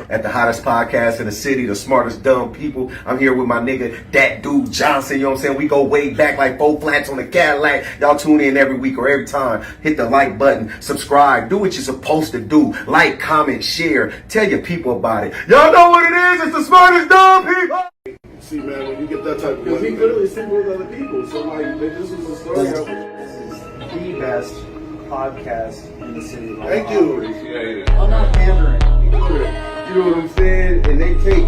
At the hottest podcast in the city, the smartest dumb people. I'm here with my nigga, that dude Johnson. You know what I'm saying? We go way back like 4 flats on the Cadillac. Y'all tune in every week or every time. Hit the like button, subscribe, do what you're supposed to do. Like, comment, share, tell your people about it. Y'all know what it is. It's the smartest dumb people. See, man, when you get that type of money, he literally single with other people. So, like, this was a story. This is the best podcast in the city. Thank you. I'm not pandering. You know what I'm saying? And they take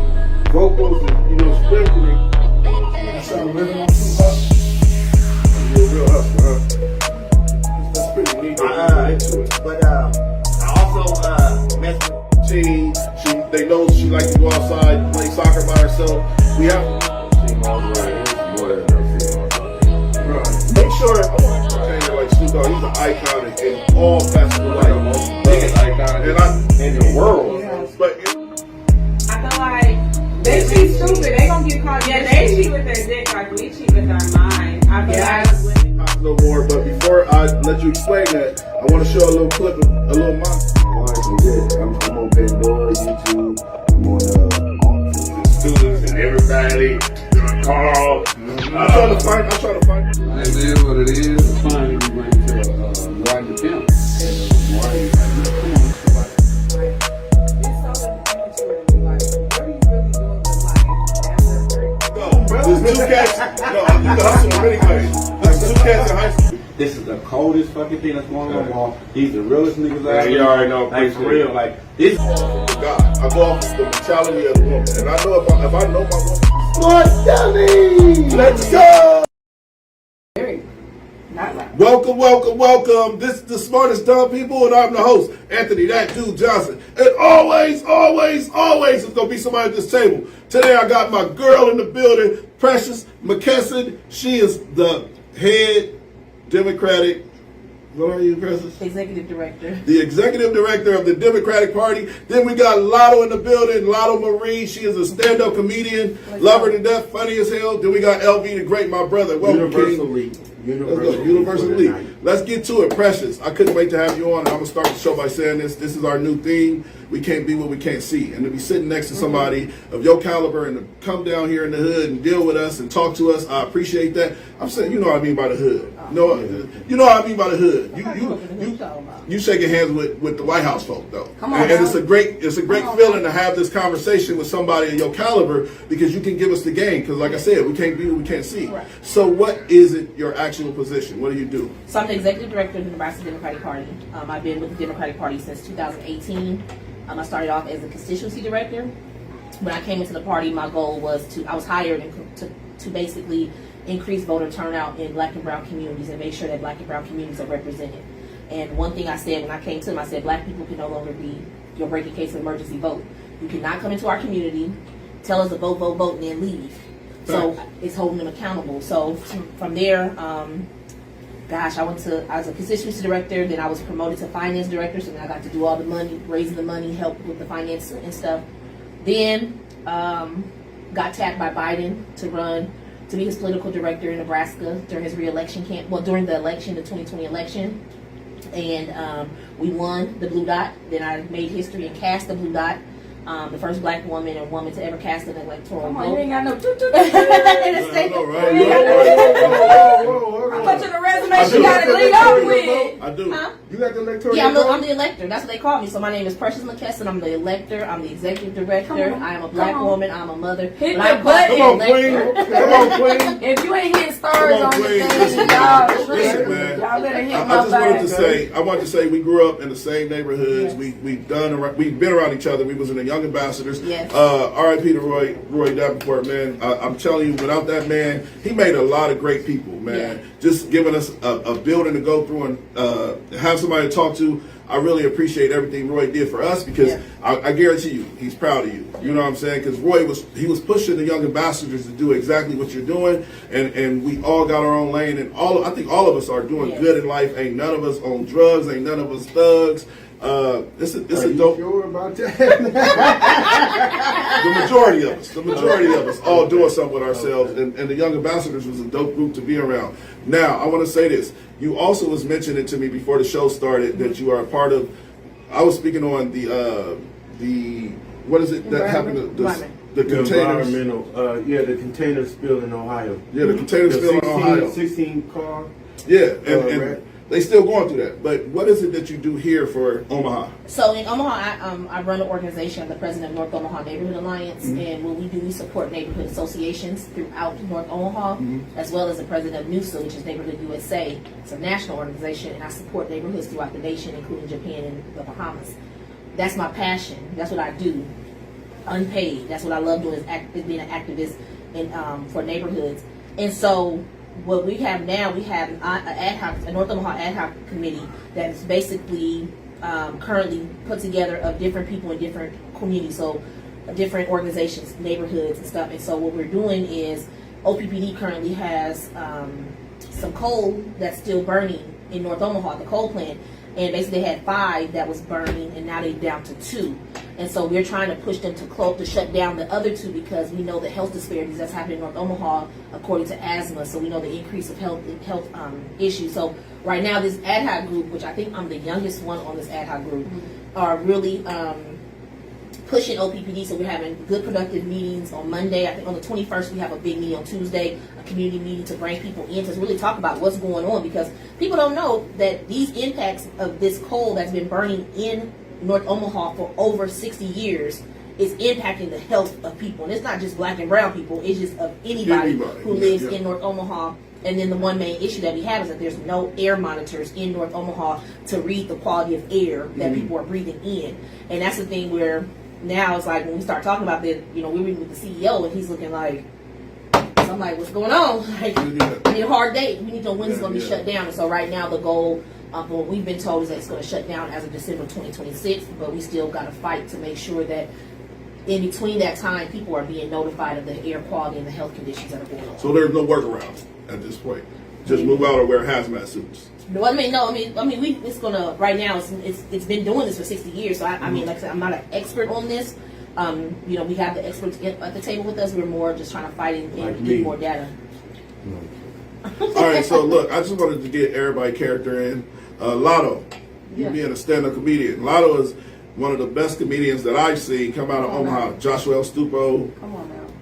vocals and, scripts and I started living on Tupac. You're a real hustler, huh? That's pretty neat. Into it. But I also met with Team, they know she likes to go outside, play soccer by herself. We have make sure like Snoop Dogg, he's an icon in all facets of life. Biggest icon in the world. But I feel like they cheat stupid. They gonna get caught. Yeah, they cheat with their dick like we cheat with our mind. I feel like women. No more. But before I let you explain that, I want to show a little clip, a little monster. I'm on Pandora, YouTube, I'm on Students and everybody, Carl. I'm trying to find. It is what it is. Finally, we went to Ride the Pimp. There's two cats. No, you can hustle in many ways. There's two cats in high school. This is the coldest fucking thing that's going on. Wall. He's the realest niggas out You already know. Like, for real. Like, this. God, I go off the mentality of the woman. And I know if I know my woman. Smart Dummy! Let's go! Not like Welcome. This is the smartest dumb people, and I'm the host, Anthony, that dude Johnson. And always is gonna be somebody at this table. Today I got my girl in the building, Precious McKesson. She is the head Democratic. What are you, Precious? executive director. The executive director of the Democratic Party. Then we got Lotto in the building, Lotto Marie. She is a stand-up comedian, love her to death, funny as hell. Then we got LV the Great, my brother. Welcome, King. Universal League. Let's get to it, Precious. I couldn't wait to have you on. And I'm gonna start the show by saying this. This is our new theme. We can't be what we can't see. And to be sitting next to somebody of your caliber and to come down here in the hood and deal with us and talk to us, I appreciate that. I'm saying, you know what I mean by the hood. You know what I mean by the hood. You shaking hands with the White House folk though. And it's a great feeling to have this conversation with somebody of your caliber because you can give us the game. Because like I said, we can't be what we can't see. Right. So what is it your actual position? What do you do? So I'm the executive director of the Nebraska Democratic Party. I've been with the Democratic Party since 2018. I started off as a constituency director. When I came into the party, my goal was I was hired to basically increase voter turnout in black and brown communities and make sure that black and brown communities are represented. And one thing I said when I came to them, I said black people can no longer be your break in case of emergency vote. You cannot come into our community, tell us to vote, and then leave. So it's holding them accountable. So from there, I was a constituency director, then I was promoted to finance director, so then I got to do all the money, raising the money, help with the finance and stuff. Then got tapped by Biden to be his political director in Nebraska during his re-election during the election, the 2020 election. And we won the Blue Dot. Then I made history and cast the Blue Dot. The first black woman to ever cast an electoral vote. You ain't got no I know, right? I put you the resume she got to lead up with. I do. Huh? You got the electoral? Yeah, I'm the elector. That's what they call me. So my name is Precious McKesson. I'm the elector. I'm the executive director. I am a black woman. I'm a mother. Hit But the button. Come on, Queen. If you ain't hitting stars on the Queen. thing, Listen, y'all better hit my I wanted to say we grew up in the same neighborhoods. Yes. We've been around each other. We was in the Young Ambassadors. Yes. R.I.P. to Roy Davenport, man. I'm telling you, without that man, he made a lot of great people, man. Yeah. Just giving us a building to go through and have somebody to talk to. I really appreciate everything Roy did for us because I guarantee you, he's proud of you. You know what I'm saying? Because Roy was pushing the Young Ambassadors to do exactly what you're doing, and we all got our own lane, and I think all of us are doing good in life. Ain't none of us on drugs. Ain't none of us thugs. It's a dope. Sure about that? The majority of us all doing something with ourselves, and the Young Ambassadors was a dope group to be around. Now, I want to say this. You also was mentioning to me before the show started that you are a part of. I was speaking on the What is it that happened to the containers? Environmental, the container spill in Ohio. Yeah, the container spill in Ohio. 16 car. Yeah, and they still going through that. But what is it that you do here for Omaha? So in Omaha, I run an organization. I'm the president of North Omaha Neighborhood Alliance, and what we do, we support neighborhood associations throughout North Omaha, as well as the president of NUSA, which is Neighborhood USA. It's a national organization, and I support neighborhoods throughout the nation, including Japan and the Bahamas. That's my passion. That's what I do, unpaid. That's what I love doing, is being an activist in for neighborhoods. And so what we have now, we have a North Omaha ad hoc committee that is basically currently put together of different people in different communities, so different organizations, neighborhoods and stuff. And so what we're doing is OPPD currently has some coal that's still burning in North Omaha, the coal plant. And basically they had 5 that was burning, and now they're down to 2. And so we're trying to push them to shut down the other 2, because we know the health disparities that's happening in North Omaha according to asthma. So we know the increase of health issues. So right now this ad hoc group, which I think I'm the youngest one on this ad hoc group, are really pushing OPPD. So we're having good productive meetings on Monday. I think on the 21st we have a big meeting. On Tuesday, a community meeting to bring people in to really talk about what's going on, because people don't know that these impacts of this coal that's been burning in North Omaha for over 60 years is impacting the health of people. And it's not just black and brown people, it's just of anybody who lives in North Omaha. And then the one main issue that we have is that there's no air monitors in North Omaha to read the quality of air that people are breathing in. And that's the thing where now it's like when we start talking about this, we were meeting with the CEO and he's looking like, so I'm like, what's going on? Like, I need a hard date. We need to know when it's going to be shut down. And so right now the goal, what we've been told, is that it's going to shut down as of December 2026, but we still got to fight to make sure that in between that time, people are being notified of the air quality and the health conditions that are going on. So there's no workaround at this point. Just move out or wear hazmat suits. No, I mean, it's gonna right now. It's been doing this for 60 years. So I mean, like I said, I'm not an expert on this. We have the experts at the table with us. We're more just trying to fight and get more data. All right, so look, I just wanted to get everybody character in. Lotto, you being a stand-up comedian. Lotto is one of the best comedians that I've seen come out of Omaha. Joshua El Stupo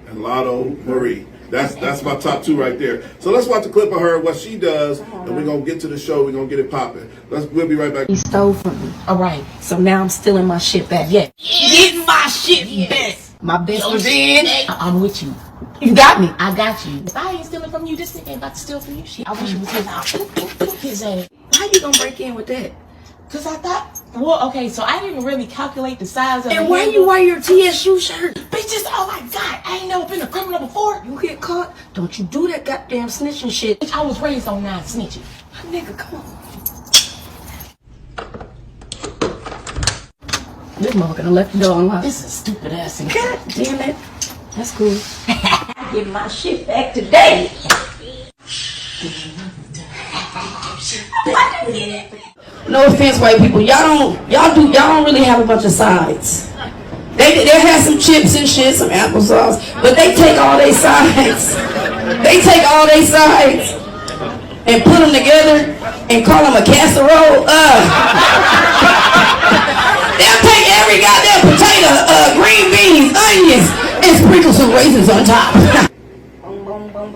and Lotto Marie. That's my top 2 right there. So let's watch a clip of her, what she does, and we're going to get to the show. We're going to get it popping. We'll be right back. He stole from me. All right. So now I'm stealing my shit back. Yeah. Get my shit back. My best revenge. I'm with you. You got me. I got you. If I ain't stealing from you, this nigga ain't about to steal from you. Shit. I wish it was his house. His ass. Why you gonna break in with that? Cause I thought, well, okay, so I didn't really calculate the size of. And why you wear your TSU shirt? Bitches, oh my God, I ain't never been a criminal before. You get caught? Don't you do that goddamn snitching shit. I was raised on not snitching. Nigga, come on. This motherfucker left the door unlocked. This is stupid ass. God damn it. That's cool. Get my shit back today. No offense, white people. Y'all don't really have a bunch of sides. They have some chips and shit, some applesauce, but they take all their sides. They take all their sides and put them together and call them a casserole. They'll take every goddamn potato, green beans, onions, and sprinkle some raisins on top.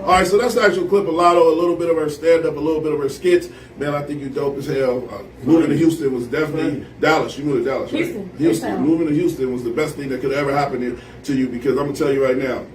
All right, so that's the actual clip of Lotto, a little bit of her stand-up, a little bit of her skits. Man, I think you dope as hell. Moving to Houston was definitely Dallas. You moved to Dallas, right? Houston. Moving to Houston was the best thing that could ever happen to you, because I'm gonna tell you right now,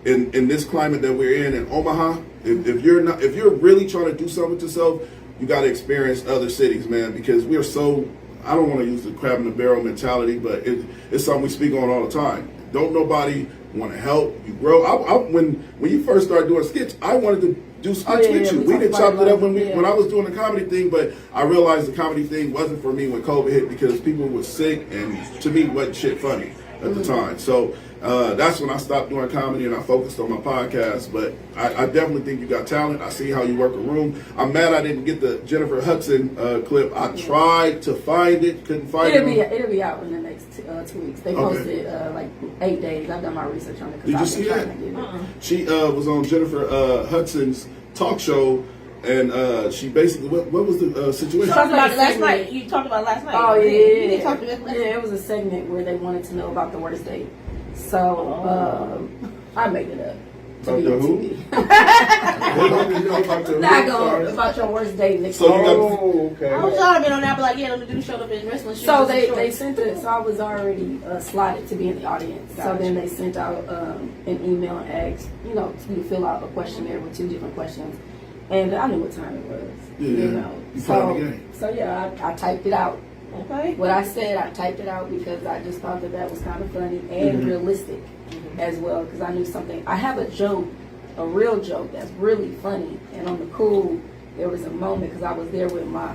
in this climate that we're in Omaha, if you're really trying to do something with yourself, you got to experience other cities, man, because we are so. I don't want to use the crab in the barrel mentality, but it's something we speak on all the time. Don't nobody want to help you grow. When you first started doing skits, I wanted to do skits with you. We did chop it up when I was doing the comedy thing, but I realized the comedy thing wasn't for me when COVID hit, because people were sick, and to me, wasn't shit funny at the time. So that's when I stopped doing comedy and I focused on my podcast. But I definitely think you got talent. I see how you work a room. I'm mad I didn't get the Jennifer Hudson clip. I tried to find it, couldn't find it. It'll be out in the next 2 weeks. They posted like 8 days. I've done my research on it. Did you see it? She was on Jennifer Hudson's talk show, And she basically, what was the situation? Talked about it last night. You talked about it last night. Oh You yeah, did talk about it last night. yeah. It was a segment where they wanted to know about the worst date. So I made it up. About the who? Not going about your worst date. Nick. So you got okay. I was trying to be on that, but like, yeah, the dude showed up in wrestling shoes. So and they shorts. sent it. So I was already slotted to be in the audience. So Gotcha. then they sent out an email and asked, you know, to fill out a questionnaire with 2 different questions, and I knew what time it was. Yeah, You know. you playing the game. So yeah, I typed it out. Okay. What I said, I typed it out because I just thought that was kind of funny and realistic as well. Because I knew something. I have a joke, a real joke that's really funny. And on the cool, there was a moment because I was there with my,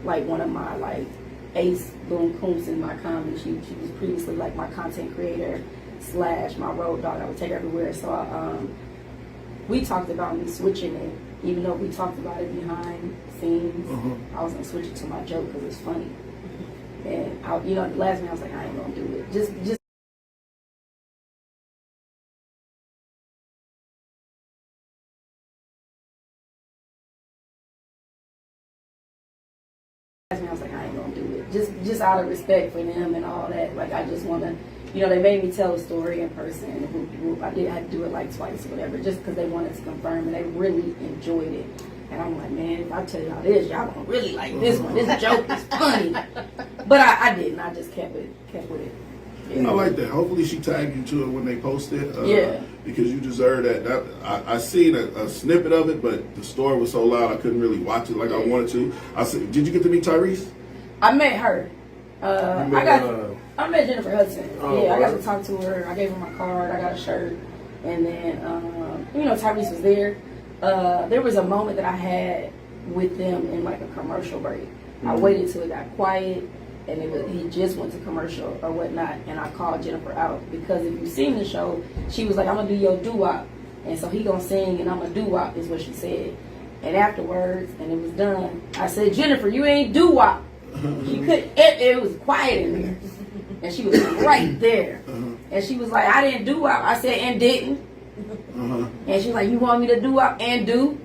like one of my like ace boom cooms in my comedy. She was previously like my content creator / my road dog. I would take her everywhere. So we talked about me switching it, even though we talked about it behind scenes. I was gonna switch it to my joke because it's funny. And I, you know, the last minute I was like, I ain't gonna do it. Just last minute I was like, I ain't gonna do it. Just out of respect for them and all that. Like I just wanna, you know, they made me tell a story in person. I had to do it like twice or whatever, just because they wanted to confirm, and they really enjoyed it. And I'm like, man, if I tell y'all this, y'all gonna really like this one. This joke is funny. But I didn't. I just kept with it. Yeah. I like that. Hopefully she tagged you to it when they post it. Yeah. Because you deserve that. I seen a snippet of it, but the story was so loud I couldn't really watch it like I wanted to. I said, did you get to meet Tyrese? I met her. I met Jennifer Hudson. Oh, yeah, I got right. to talk to her. I gave her my card. I got a shirt. And then, you know, Tyrese was there. There was a moment that I had with them in like a commercial break. I waited till it got quiet, and he just went to commercial or whatnot, and I called Jennifer out because if you've seen the show, she was like, I'm gonna do your doo-wop, and so he gonna sing and I'm gonna doo-wop is what she said. And afterwards, and it was done, I said, Jennifer, you ain't doo-wop. She could. It was quiet in there, and she was right there, and she was like, I didn't doo-wop. I said, and didn't. And she's like, you want me to do up and do?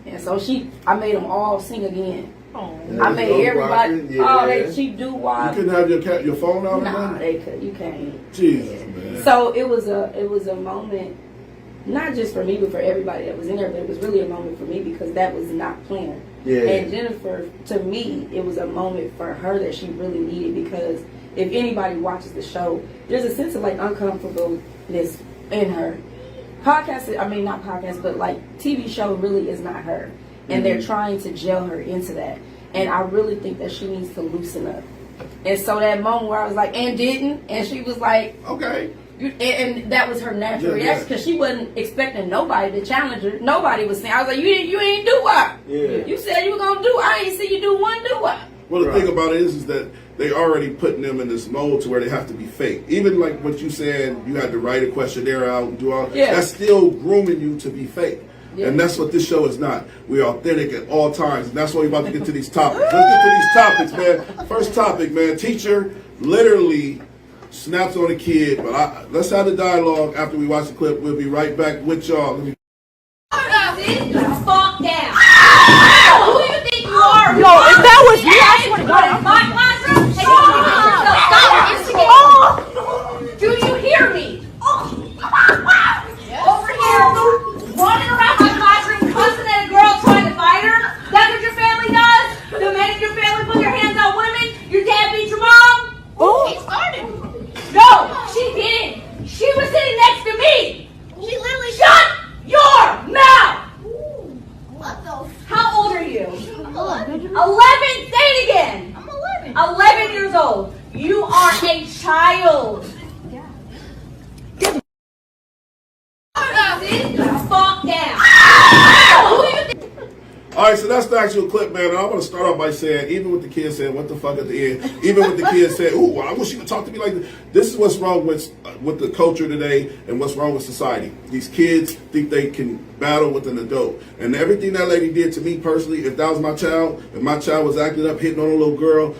And so I made them all sing again. Oh. I made everybody, yeah. she do You wop. couldn't have your phone out? Nah, man? they could. You can't. Jesus, man. So it was a moment, not just for me, but for everybody that was in there. But it was really a moment for me because that was not planned. Yeah. And Jennifer, to me, it was a moment for her that she really needed because if anybody watches the show, there's a sense of like uncomfortableness in her. Podcast, I mean not podcast, but like TV show really is not her, and they're trying to gel her into that. And I really think that she needs to loosen up. And so that moment where I was like, and didn't, and she was like, Okay. and that was her natural Yeah, reaction yeah. because she wasn't expecting nobody to challenge her. Nobody was saying, I was like, you ain't do what? Yeah. You said you were gonna do. I ain't see you do one do what. Well, the Right. thing about it is that they already putting them in this mold to where they have to be fake. Even like what you said, you had to write a questionnaire out and do all. Yeah. That's still grooming you to be fake. Yeah. And that's what this show is not. We're authentic at all times. And that's why we're about to get to these topics. Let's get to these topics, man. First topic, man. Teacher literally snaps on a kid. But let's have the dialogue after we watch the clip. We'll be right back with y'all. Let me Fuck down. Who do you think you are? No, if that was me, I swear to God. In my classroom, and you stop instigating. Do you hear me? Over here, running around my classroom, cussing at a girl trying to fight her. That's what your family does? The men in your family put their hands on women? Your dad beat your mom? Oh. He started. No, she didn't. She was sitting next to me. She literally shut your mouth. What the? How old are you? I'm 11. 11? Say it again. I'm 11. 11 years old. You are a child. Yeah. Fuck down. All right, so that's the actual clip, man. And I want to start off by saying, even with the kids saying, what the fuck at the end, even with the kids saying, ooh, I wish you would talk to me like this. This is what's wrong with the culture today and what's wrong with society. These kids think they can battle with an adult. And everything that lady did to me personally, if that was my child, if my child was acting up, hitting on a little girl,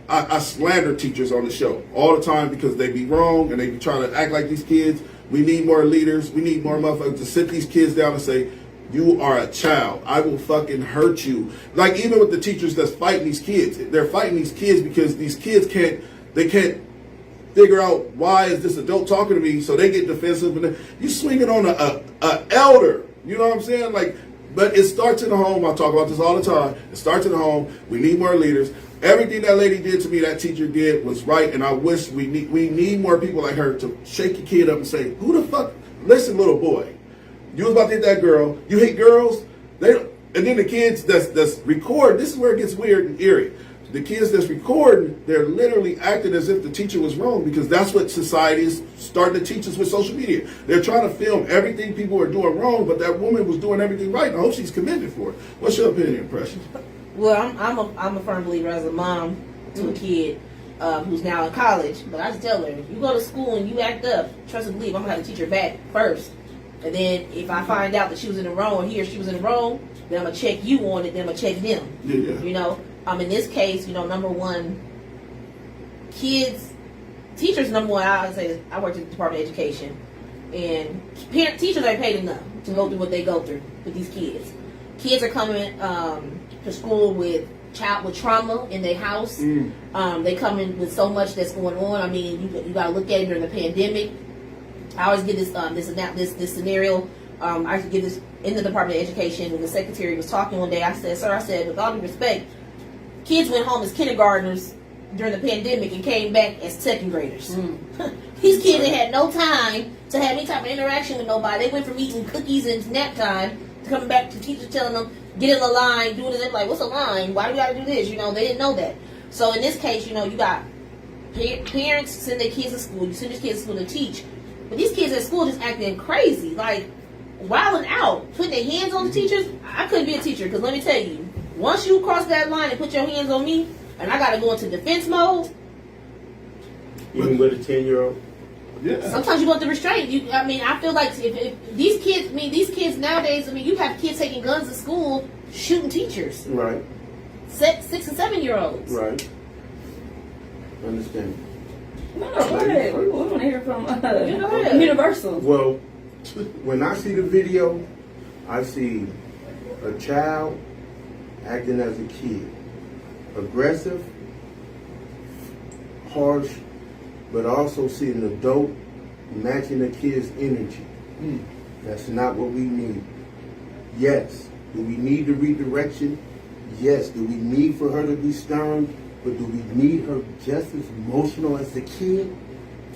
I slander teachers on the show all the time because they be wrong and they be trying to act like these kids. We need more leaders. We need more motherfuckers to sit these kids down and say, You are a child. I will fucking hurt you. Like even with the teachers that's fighting these kids, they're fighting these kids because these kids can't figure out why is this adult talking to me, so they get defensive, and you swinging on a elder. You know what I'm saying? Like, but it starts in the home. I talk about this all the time. It starts in the home. We need more leaders. Everything that lady did to me, that teacher did, was right, and I wish we need more people like her to shake your kid up and say, "Who the fuck? Listen, little boy, you was about to hit that girl. You hate girls. They don't." And then the kids that's record. This is where it gets weird and eerie. The kids that's recording, they're literally acting as if the teacher was wrong, because that's what society is starting to teach us with social media. They're trying to film everything people are doing wrong, but that woman was doing everything right. I hope she's commended for it. What's your opinion, Precious? Well, I'm a firm believer as a mom to a kid who's now in college. But I just tell her, if you go to school and you act up, trust and believe, I'm gonna have to teach her back first. And then if I find out that she was in the wrong, or he or she was in the wrong, then I'm gonna check you on it. Then I'm gonna check them. Yeah. You know, in this case, you know, number one, teachers. Number one, I would say I worked in the Department of Education, and teachers ain't paid enough to go through what they go through with these kids. Kids are coming to school with trauma in their house. They come in with so much that's going on. I mean, you got to look at it during the pandemic. I always give this scenario. I used to give this in the Department of Education when the secretary was talking one day. I said, "Sir, with all due respect, kids went home as kindergartners during the pandemic and came back as second graders. These kids ain't had no time to have any type of interaction with nobody. They went from eating cookies and nap time to coming back to teachers telling them, get in the line, doing it. Like, what's a line? Why do we got to do this? You know, they didn't know that. So in this case, you know, you got parents send their kids to school. You send your kids to school to teach. But these kids at school just acting crazy, like wilding out, putting their hands on the teachers. I couldn't be a teacher, because let me tell you, once you cross that line and put your hands on me, and I got to go into defense mode. Even with a 10-year-old? Yeah. Sometimes you want the restraint. I feel like if these kids nowadays, you have kids taking guns to school, shooting teachers. Right. 6 and 7-year-olds. Right. Understand. No, go ahead. We want to hear from ahead. Universal. Well, when I see the video, I see a child acting as a kid. Aggressive, harsh, but also see an adult matching the kid's energy. That's not what we need. Yes. Do we need the redirection? Yes. Do we need for her to be stern? But do we need her just as emotional as the kid?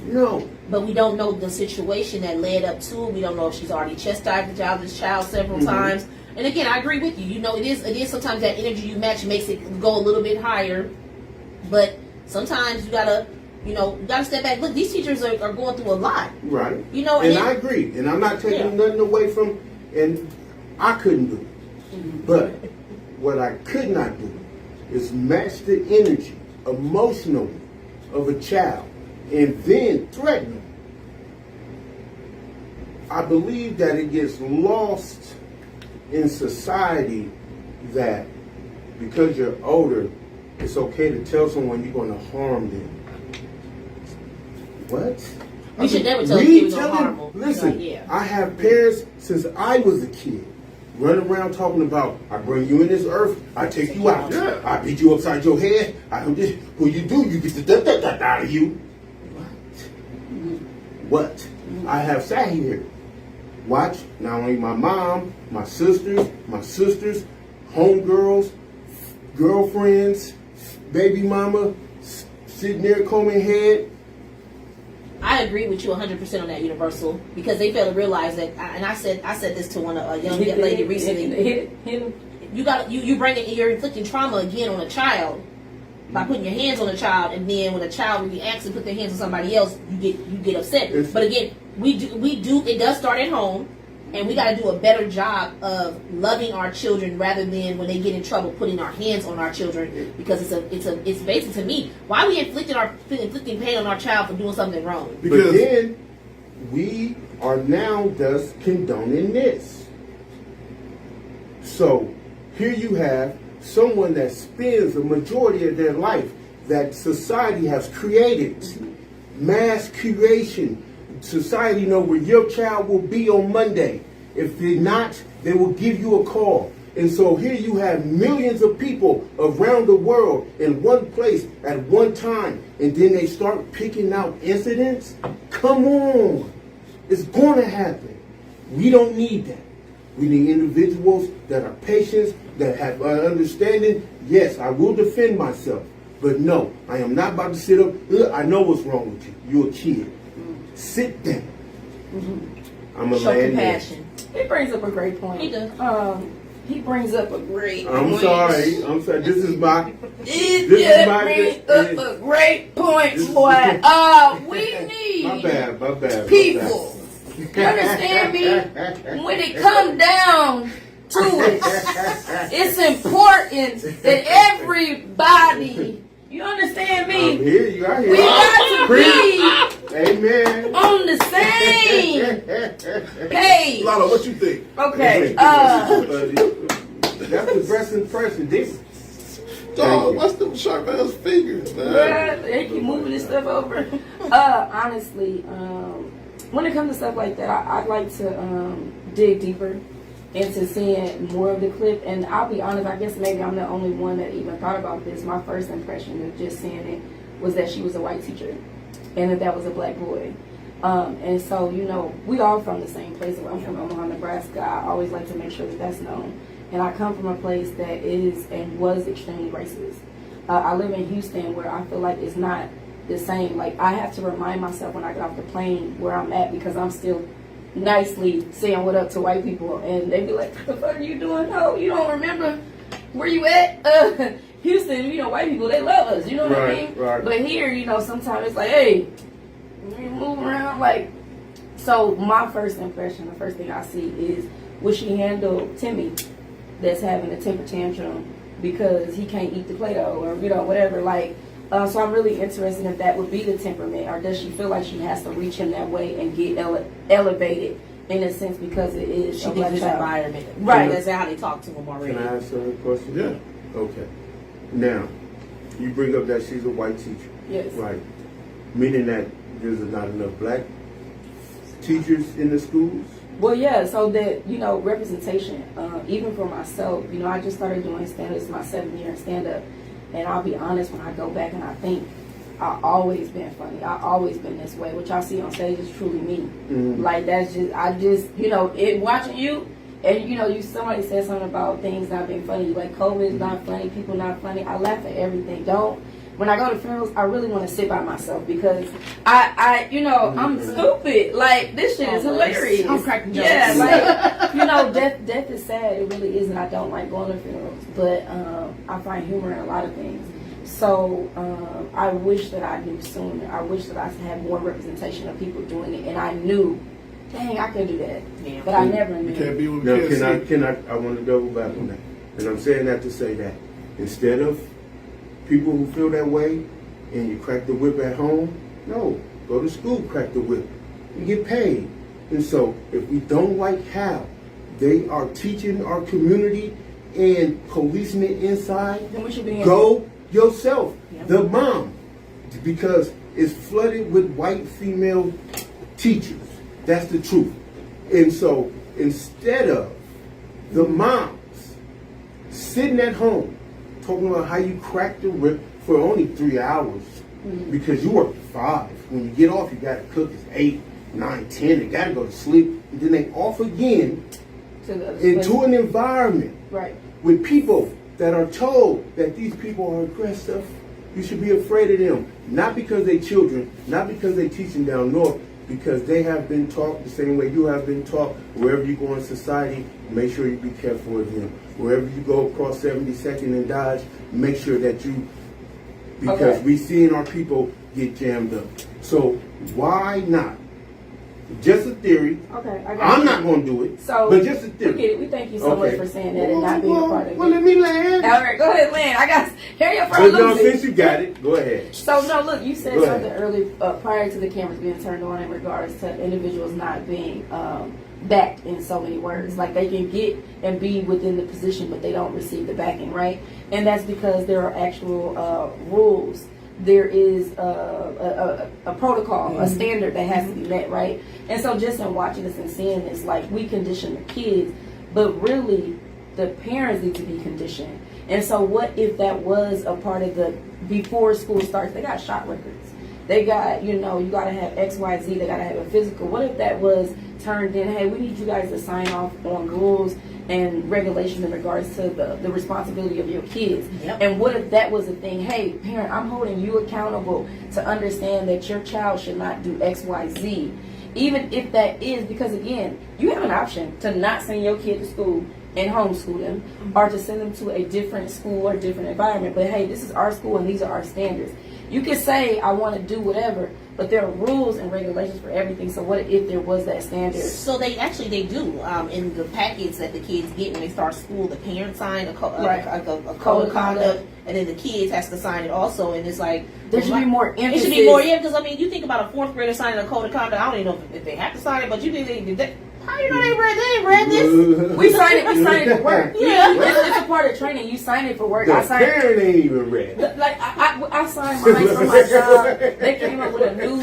No. But we don't know the situation that led up to it. We don't know if she's already chastised this child several times. And again, I agree with you. You know, it is sometimes that energy you match makes it go a little bit higher. But sometimes you gotta step back. Look, these teachers are going through a lot. Right. You know, and I agree. And I'm not taking nothing away from, and I couldn't do it. But what I could not do is match the energy emotionally of a child and then threaten them. I believe that it gets lost in society that because you're older, it's okay to tell someone you're going to harm them. What? We should never tell kids to harm them. Listen, I have parents since I was a kid running around talking about, I bring you in this earth, I take you out, I beat you upside your head, I do this. Who you do, you get the da out of you. What? I have sat here, watch not only my mom, my sisters, homegirls, girlfriends, baby mama, sitting there combing head. I agree with you 100% on that, Universal, because they fail to realize that. And I said this to a young lady recently. You're inflicting trauma again on a child by putting your hands on a child, and then when a child reacts and put their hands on somebody else, you get upset. But again, it does start at home, and we got to do a better job of loving our children rather than when they get in trouble putting our hands on our children, because it's basic to me. Why are we inflicting pain on our child for doing something wrong? Because then we are now thus condoning this. So here you have someone that spends the majority of their life that society has created, mass creation. Society know where your child will be on Monday. If they're not, they will give you a call. And so here you have millions of people around the world in one place at one time, and then they start picking out incidents. Come on. It's going to happen. We don't need that. We need individuals that are patient, that have understanding. Yes, I will defend myself. But no, I am not about to sit up. I know what's wrong with you. You're a kid. Sit down. I'm a Show land compassion. He brings up a great point. He does. He brings up a great I'm point. sorry. I'm sorry. This is my. He This is just my- brings up a great point, This is- boy. We need My bad. My bad. people. You understand me? When it comes down to it, it's important that everybody, you understand I'm me? here. You out here. We got to be Amen. on the same page. Lala, what you think? Okay. That's the best impression. This. Dog, what's them sharp ass fingers, man? They keep moving this stuff over. Honestly, when it comes to stuff like that, I'd like to dig deeper into seeing more of the clip. And I'll be honest, I guess maybe I'm the only one that even thought about this. My first impression of just seeing it was that she was a white teacher and that was a black boy. And so, you know, we all from the same place. I'm from Omaha, Nebraska. I always like to make sure that that's known. And I come from a place that is and was extremely racist. I live in Houston, where I feel like it's not the same. Like, I have to remind myself when I get off the plane where I'm at, because I'm still nicely saying what up to white people, and they be like, "What the fuck are you doing? Oh, you don't remember where you at?" Houston, you know, white people, they love us. You know what I mean? Right. But here, you know, sometimes it's like, hey, you move around, like. So my first impression, the first thing I see is, would she handle Timmy, that's having a temper tantrum because he can't eat the Play-Doh, or, you know, whatever, like. So I'm really interested if that would be the temperament, or does she feel like she has to reach him that way and get elevated in a sense because it is She a thinks black his child. environment. Right. That's how they talk to him already. Can I ask her a question? Yeah. Okay. Now, you bring up that she's a white teacher. Yes. Right. Meaning that there's not enough black teachers in the schools? Well, yeah, so that, you know, representation, even for myself, you know, I just started doing stand-up. It's my 7th year in stand-up. And I'll be honest, when I go back and I think, I've always been funny. I've always been this way. What y'all see on stage is truly me. Mm-hmm. Like, that's just, you know, watching you, and, you know, somebody said something about things not being funny. Like, COVID is not funny, people not funny. I laugh at everything. When I go to funerals, I really want to sit by myself, because you know, I'm stupid. Like, this shit is hilarious. I'm cracking jokes. Yeah, like, you know, death is sad. It really is, and I don't like going to funerals. But I find humor in a lot of things. So I wish that I knew sooner. I wish that I had more representation of people doing it, and I knew, dang, I could do that. Yeah. But I never knew. We can't be what we Now, can't see. I want to double back on that. And I'm saying that to say that instead of people who feel that way and you crack the whip at home, no, go to school, crack the whip. You get paid. And so if we don't like how they are teaching our community and policing it inside, Then we should be go yourself, Yeah. the mom, because it's flooded with white female teachers. That's the truth. And so instead of the moms sitting at home talking about how you crack the whip for only 3 hours because you work 5. When you get off, you got to cook. It's 8, 9, 10. They got to go to sleep. And then they off again to the into an environment right. with people that are told that these people are aggressive. You should be afraid of them. Not because they children, not because they teaching down north, because they have been taught the same way you have been taught. Wherever you go in society, make sure you be careful of them. Wherever you go across 72nd and Dodge, make sure that you, because we seeing our people get jammed up. So why not? Just a theory. Okay, I got I'm you. not going to do it, So, but just a We theory. get it. We thank you so much Okay. for saying that and not being a part of it. Well, let me land. All right, go ahead, Lynn. I got hear your Well, no, first since you got it, go ahead. So no, look, you said Go something ahead. earlier prior to the cameras being turned on in regards to individuals not being backed in so many words. Like, they can get and be within the position, but they don't receive the backing, right? And that's because there are actual rules there is a protocol, a standard that has to be met, right? And so just in watching this and seeing this, like, we condition the kids, but really the parents need to be conditioned. And so what if that was a part of the, before school starts, they got shot records. They got, you know, you got to have X, Y, Z. They got to have a physical. What if that was turned in, hey, we need you guys to sign off on rules and regulations in regards to the responsibility of your kids. Yep. And what if that was a thing, hey, parent, I'm holding you accountable to understand that your child should not do X, Y, Z. Even if that is, because again, you have an option to not send your kid to school and homeschool them, or to send them to a different school or different environment. But hey, this is our school and these are our standards. You can say, I want to do whatever, but there are rules and regulations for everything. So what if there was that standard? So they do in the packets that the kids get when they start school. The parents sign a code of conduct, and then the kids has to sign it also. And it's like There should be more it emphasis. should be more, yeah. Because I mean, you think about a fourth grader signing a code of conduct. I don't even know if they have to sign it, but you think they how you know they ain't read this? We sign it for work. Yeah. It's a part of training. You sign it for work. The I signed parent ain't even read. Like I signed mine for my job. They came up with a new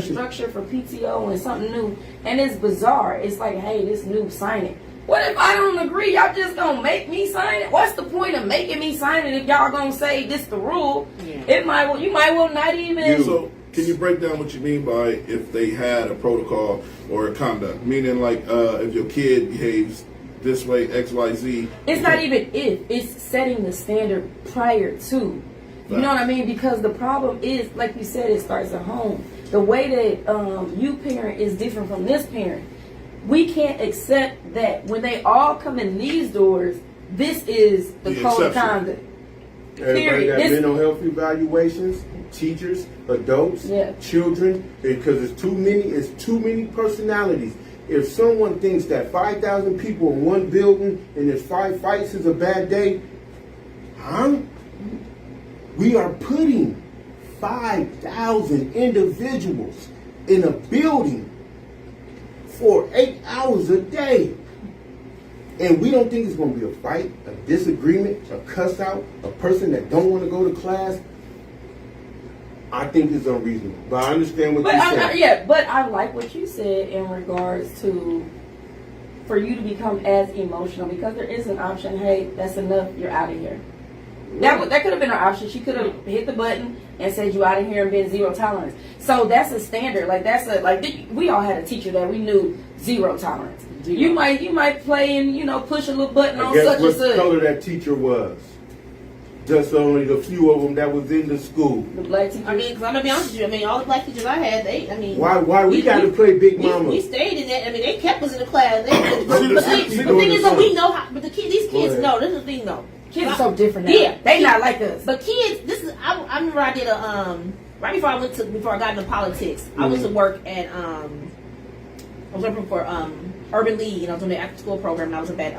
structure for PTO and something new, and it's bizarre. It's like, hey, this new, sign it. What if I don't agree? Y'all just gonna make me sign it? What's the point of making me sign it if y'all gonna say this the rule? Yeah. You might well not even. So, can you break down what you mean by if they had a protocol or a conduct? Meaning, like, if your kid behaves this way, X, Y, Z. It's not even if. It's setting the standard prior to. You know what I mean? Because the problem is, like you said, it starts at home. The way that you parent is different from this parent. We can't accept that when they all come in these doors, this is the code of conduct. Everybody got This- mental health evaluations, teachers, adults, Yeah. children, because it's too many personalities. If someone thinks that 5,000 people in one building and there's 5 fights is a bad day, we are putting 5,000 individuals in a building for 8 hours a day. And we don't think it's going to be a fight, a disagreement, a cuss out, a person that don't want to go to class. I think it's unreasonable. But I understand what you're saying. But I like what you said in regards to for you to become as emotional, because there is an option. Hey, that's enough. You're out of here. That could have been her option. She could have hit the button and said you out of here and been zero tolerance. So that's a standard. We all had a teacher that we knew zero tolerance. Zero. You might play and push a little button on Guess such and what such. color that teacher was? Just only the few of them that was in the school. The black teacher. I mean, because I'm gonna be honest with you. I mean, all the black teachers I had, Why we got to play Big Mama? We stayed in that. I mean, they kept us in the class. But the thing is that we know how. But these kids know. This is the thing, though. Kids are so different now. Yeah, they not like us. But kids, I remember I did right before I got into politics. I went to work at I was working for Urban League, and I was on the after school program. And I was up at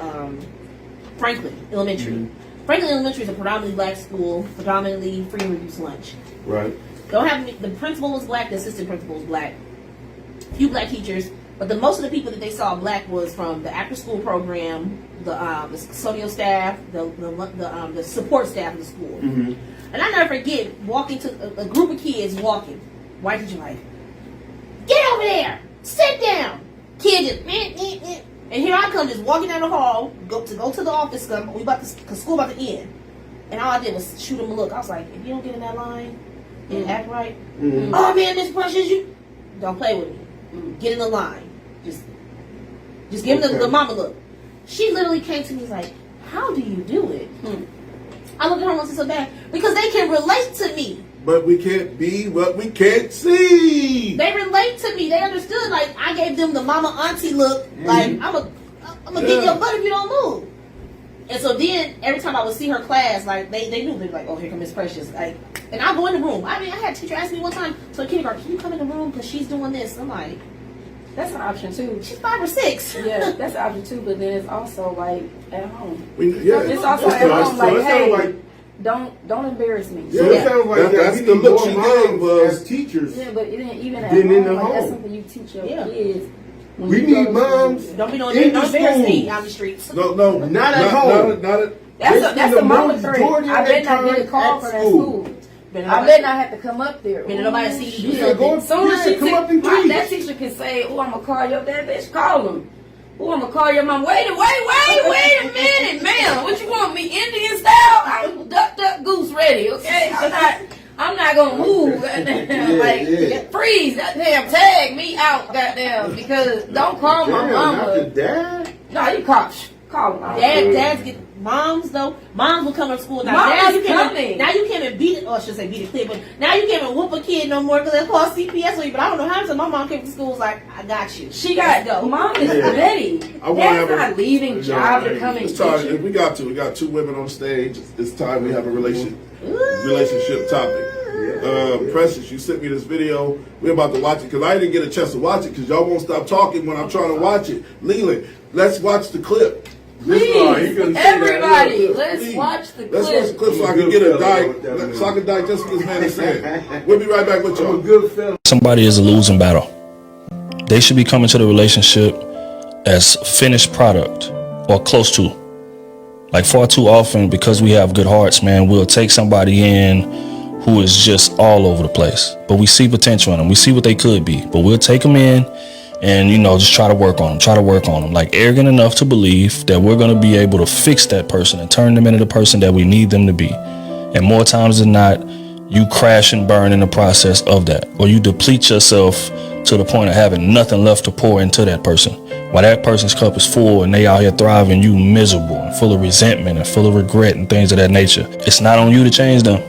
Franklin Elementary. Franklin Elementary is a predominantly black school, predominantly free and reduced lunch. Right. The principal was black, the assistant principal was black, few black teachers, but most of the people that they saw black was from the after school program, the custodial staff, the support staff of the school. Mm-hmm. And I never forget walking to a group of kids walking, white teacher like, get over there, sit down. Kid just and here I come just walking down the hall, go to the office, cause school about to end. And all I did was shoot him a look. I was like, if you don't get in that line and act right, oh man, Miss Precious, you don't play with me. Get in the line. Just give him the mama look. She literally came to me like, how do you do it? I looked at her once and said, bad because they can relate to me. But we can't be what we can't see. They relate to me. They understood. Like, I gave them the mama auntie look. Like, I'm gonna get your butt if you don't move. And so then every time I would see her class, like they knew. They were like, oh, here comes Miss Precious. Like, and I go in the room. I mean, I had a teacher ask me one time, so kindergarten, can you come in the room because she's doing this? I'm like, that's an option too. She's 5 or 6. Yeah, that's an option too. But then it's also like at home. It's also at home. Like, hey, don't embarrass me. So it sounds like that's the look she gave us as teachers. Yeah, but even at Then home, in the like, that's home. something you teach your kids. when We you need go to moms. school. Don't be doing In that. the Don't embarrass me schools. out the streets. No, Not at home. Not at, That's a mama threat. majority I of bet their not get a time call at for that school. school. I better not have to come up there. Better nobody see you do Yeah, something. go Soon as she come up and my teach. that teacher can say, "Oh, I'm gonna call your dad, bitch. Call him. Oh, I'm gonna call your mom. Wait a minute, ma'am. What you want me Indian style? I'm duck goose ready. Okay, I'm not gonna move. Goddamn, freeze. Goddamn, tag me out. Goddamn, because don't call my Damn, not the mama. dad. No, you call him. Dads get moms though. Moms will come to school now. Mom Now is you can't. coming. Now you can't even beat it. Or I should say beat it clear. But now you can't even whoop a kid no more because they call CPS on you. But I don't know how many times my mom came to school was like, I got you. She got Let's go. mom is Yeah. ready. I wanna Dad's have a- not leaving job to come and It's time. get you. We got two women on stage. It's time we have a relationship topic. Precious, you sent me this video. We're about to watch it because I didn't get a chance to watch it because y'all won't stop talking when I'm trying to watch it. Leland, let's watch the clip. Please, everybody, let's Please. watch the Let's watch the clip. clip so I can get a so I can digest what this man is saying. We'll be right back with I'm a y'all. good fella. Somebody is a losing battle. They should be coming to the relationship as finished product or close to. Like far too often, because we have good hearts, man, we'll take somebody in who is just all over the place. But we see potential in them. We see what they could be. But we'll take them in and, just try to work on them. Like arrogant enough to believe that we're going to be able to fix that person and turn them into the person that we need them to be. And more times than not, you crash and burn in the process of that. Or you deplete yourself to the point of having nothing left to pour into that person. While that person's cup is full and they out here thriving, you miserable and full of resentment and full of regret and things of that nature. It's not on you to change them.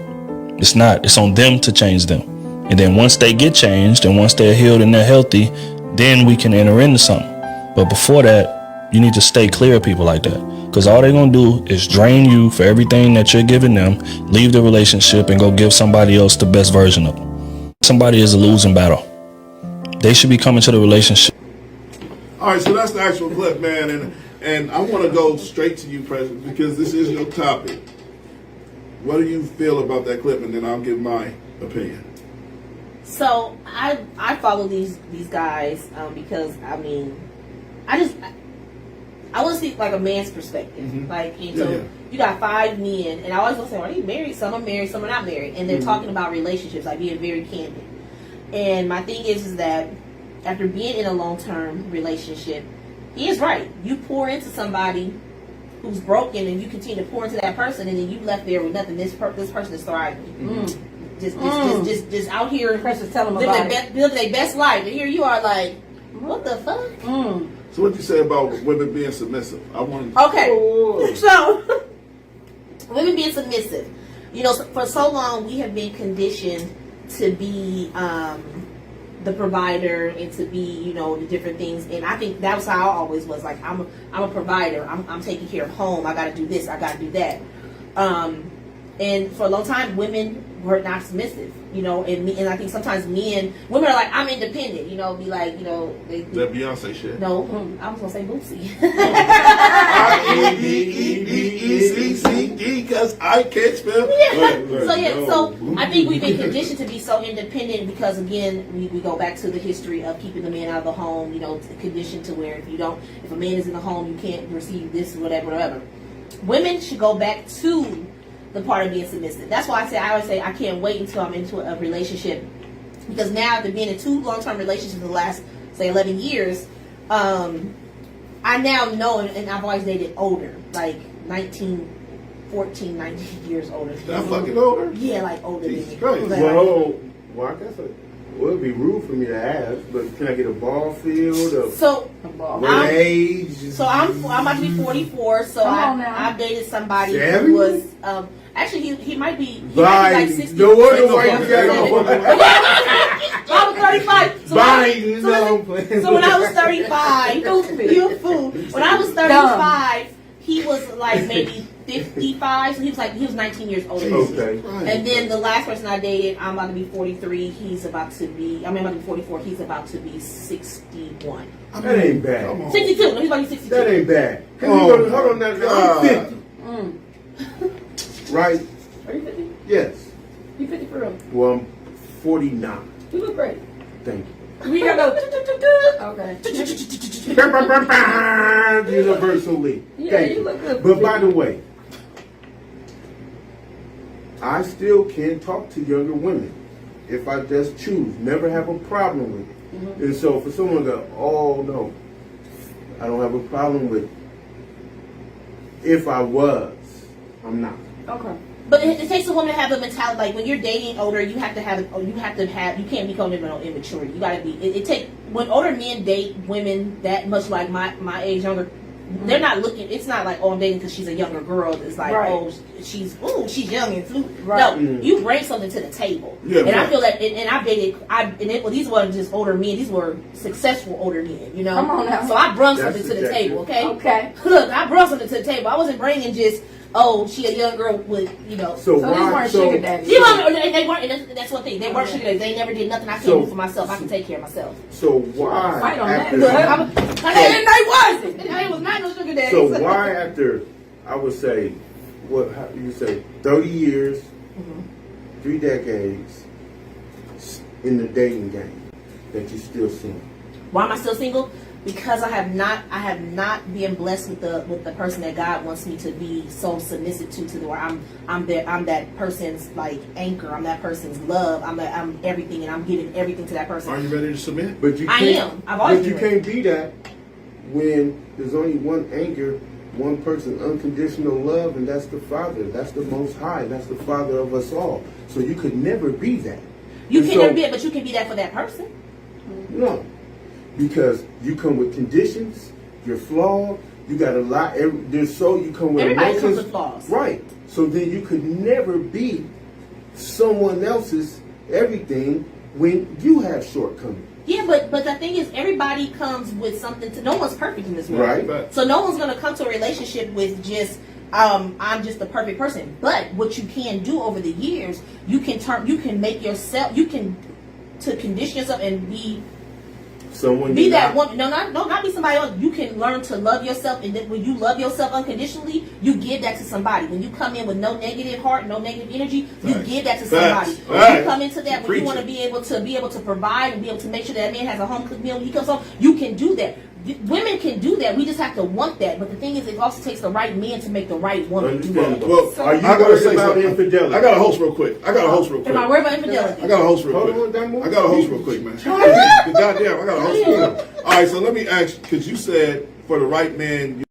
It's not. It's on them to change them. And then once they get changed and once they're healed and they're healthy, then we can enter into something. But before that, you need to stay clear of people like that. Because all they're going to do is drain you for everything that you're giving them, leave the relationship, and go give somebody else the best version of them. Somebody is a losing battle. They should be coming to the relationship. All right, so that's the actual clip, man, and I want to go straight to you, President, because this is your topic. What do you feel about that clip, and then I'll give my opinion. So I follow these guys because I want to see like a man's perspective. Mhm. Like Yeah. you got 5 men, and I always want to say, are they married? Some are married, some are not married, and they're talking about relationships, like being very candid. And my thing is that after being in a long-term relationship, he is right. You pour into somebody who's broken, and you continue to pour into that person, and then you left there with nothing. This person is thriving. Just out here Precious, tell them about it. living their best life, and here you are like, what the fuck? So what do you say about women being submissive? I want. Okay, so women being submissive. For so long we have been conditioned to be the provider and to be, the different things. And I think that was how I always was. Like I'm a provider. I'm taking care of home. I got to do this. I got to do that. And for a long time, women were not submissive. And I think sometimes women are like, I'm independent. Be like, That Beyonce shit. No, I was gonna say Boosie. Because I can't spell. So I think we've been conditioned to be so independent because again we go back to the history of keeping the man out of the home. Conditioned to where if a man is in the home, you can't receive this, whatever. Women should go back to the part of being submissive. That's why I always say I can't wait until I'm into a relationship, because now after being in 2 long-term relationships in the last, say, 11 years, I now know, and I've always dated older, like 14, 19 years older. That fucking older? Yeah, like older than Jesus me. Christ. Well, I guess it would be rude for me to ask, but can I get a ball field? So, What age? So I'm about to be 44. So Come on now. I've dated somebody 70? who was actually he might be Biden. like 60. No wonder why Ain't you got I was 35. So Biden. No, I'm playing. So when I was 35, you a fool. When I was 35, he was like maybe 55. So he was 19 years older. Okay. And then the last person I dated, I'm about to be 43. I'm about to be 44. He's about to be 61. That ain't bad. 62. No, he's about to be 62. That ain't bad. Oh, Hold on now. God. I'm 50. Right? Are you 50? Yes. You 50 for real? Well, I'm 49. You look great. Thank you. We got okay. Universally. Yeah, Thank you look good. But by the way, I still can talk to younger women if I just choose. Never have a problem with it. And so for someone to go, oh no, I don't have a problem with it. If I was, I'm not. Okay. But it takes a woman to have a mentality, like when you're dating older, you have to have, you can't be coming in on immaturity. You gotta be, when older men date women that much like my age, younger, they're not looking, it's not like, oh, I'm dating because she's a younger girl. It's like, oh, she's young and fluid. No, you bring something to the table. Yeah, and I feel like, and I've dated, these weren't just older men, these were successful older men, you know? Come on now. So I brought That's something to the subjective. table, okay? Okay. Look, I brought something to the table. I wasn't bringing just, oh, she a young girl with, you know. So these why? weren't So sugar daddies. You know, they weren't, and that's one thing. They weren't sugar daddies. They never did nothing I couldn't do for myself. I can take care of myself. so why? Fight on that. after- And they wasn't. They was not no sugar daddies. So why after, I would say, how you say, 30 years, 3 decades in the dating game, that you still single? Why am I still single? Because I have not been blessed with the person that God wants me to be so submissive to where I'm that person's like anchor. I'm that person's love. I'm everything, and I'm giving everything to that person. Are you ready to submit? But you I can't, am. I've always But you been. can't be that when there's only one anchor, one person, unconditional love, and that's the Father. That's the Most High. That's the Father of us all. So you could never be that. You And can so- never be it, but you can be that for that person. No, because you come with conditions. You're flawed. You got a lot. You come with Everybody emotions. comes with flaws. Right. So then you could never be someone else's everything when you have shortcomings. Yeah, but the thing is, everybody comes with something. No one's perfect in this world. Right. But So no one's gonna come to a relationship with just I'm just the perfect person. But what you can do over the years, you can make yourself, to condition yourself and be Someone be you're that not. woman. Not be somebody else. You can learn to love yourself, and then when you love yourself unconditionally, you give that to somebody. When you come in with no negative heart, no negative energy, you Facts. give that to Facts. somebody. When Right. you come into that, when you want to be able to provide and be able to make sure that man has a home cooked meal when he comes home, you can do that. Women can do that. We just have to want that. But the thing is, it also takes the right man to make the right woman do that. Understandable. well, Are you I gotta worried say about something. infidelity? I got a host real quick. Am I worried about infidelity? I got a host real Hold quick. on, Damo. I got a host real quick, man. Goddamn, I got a host real quick. All right, so let me ask, because you said for the right man.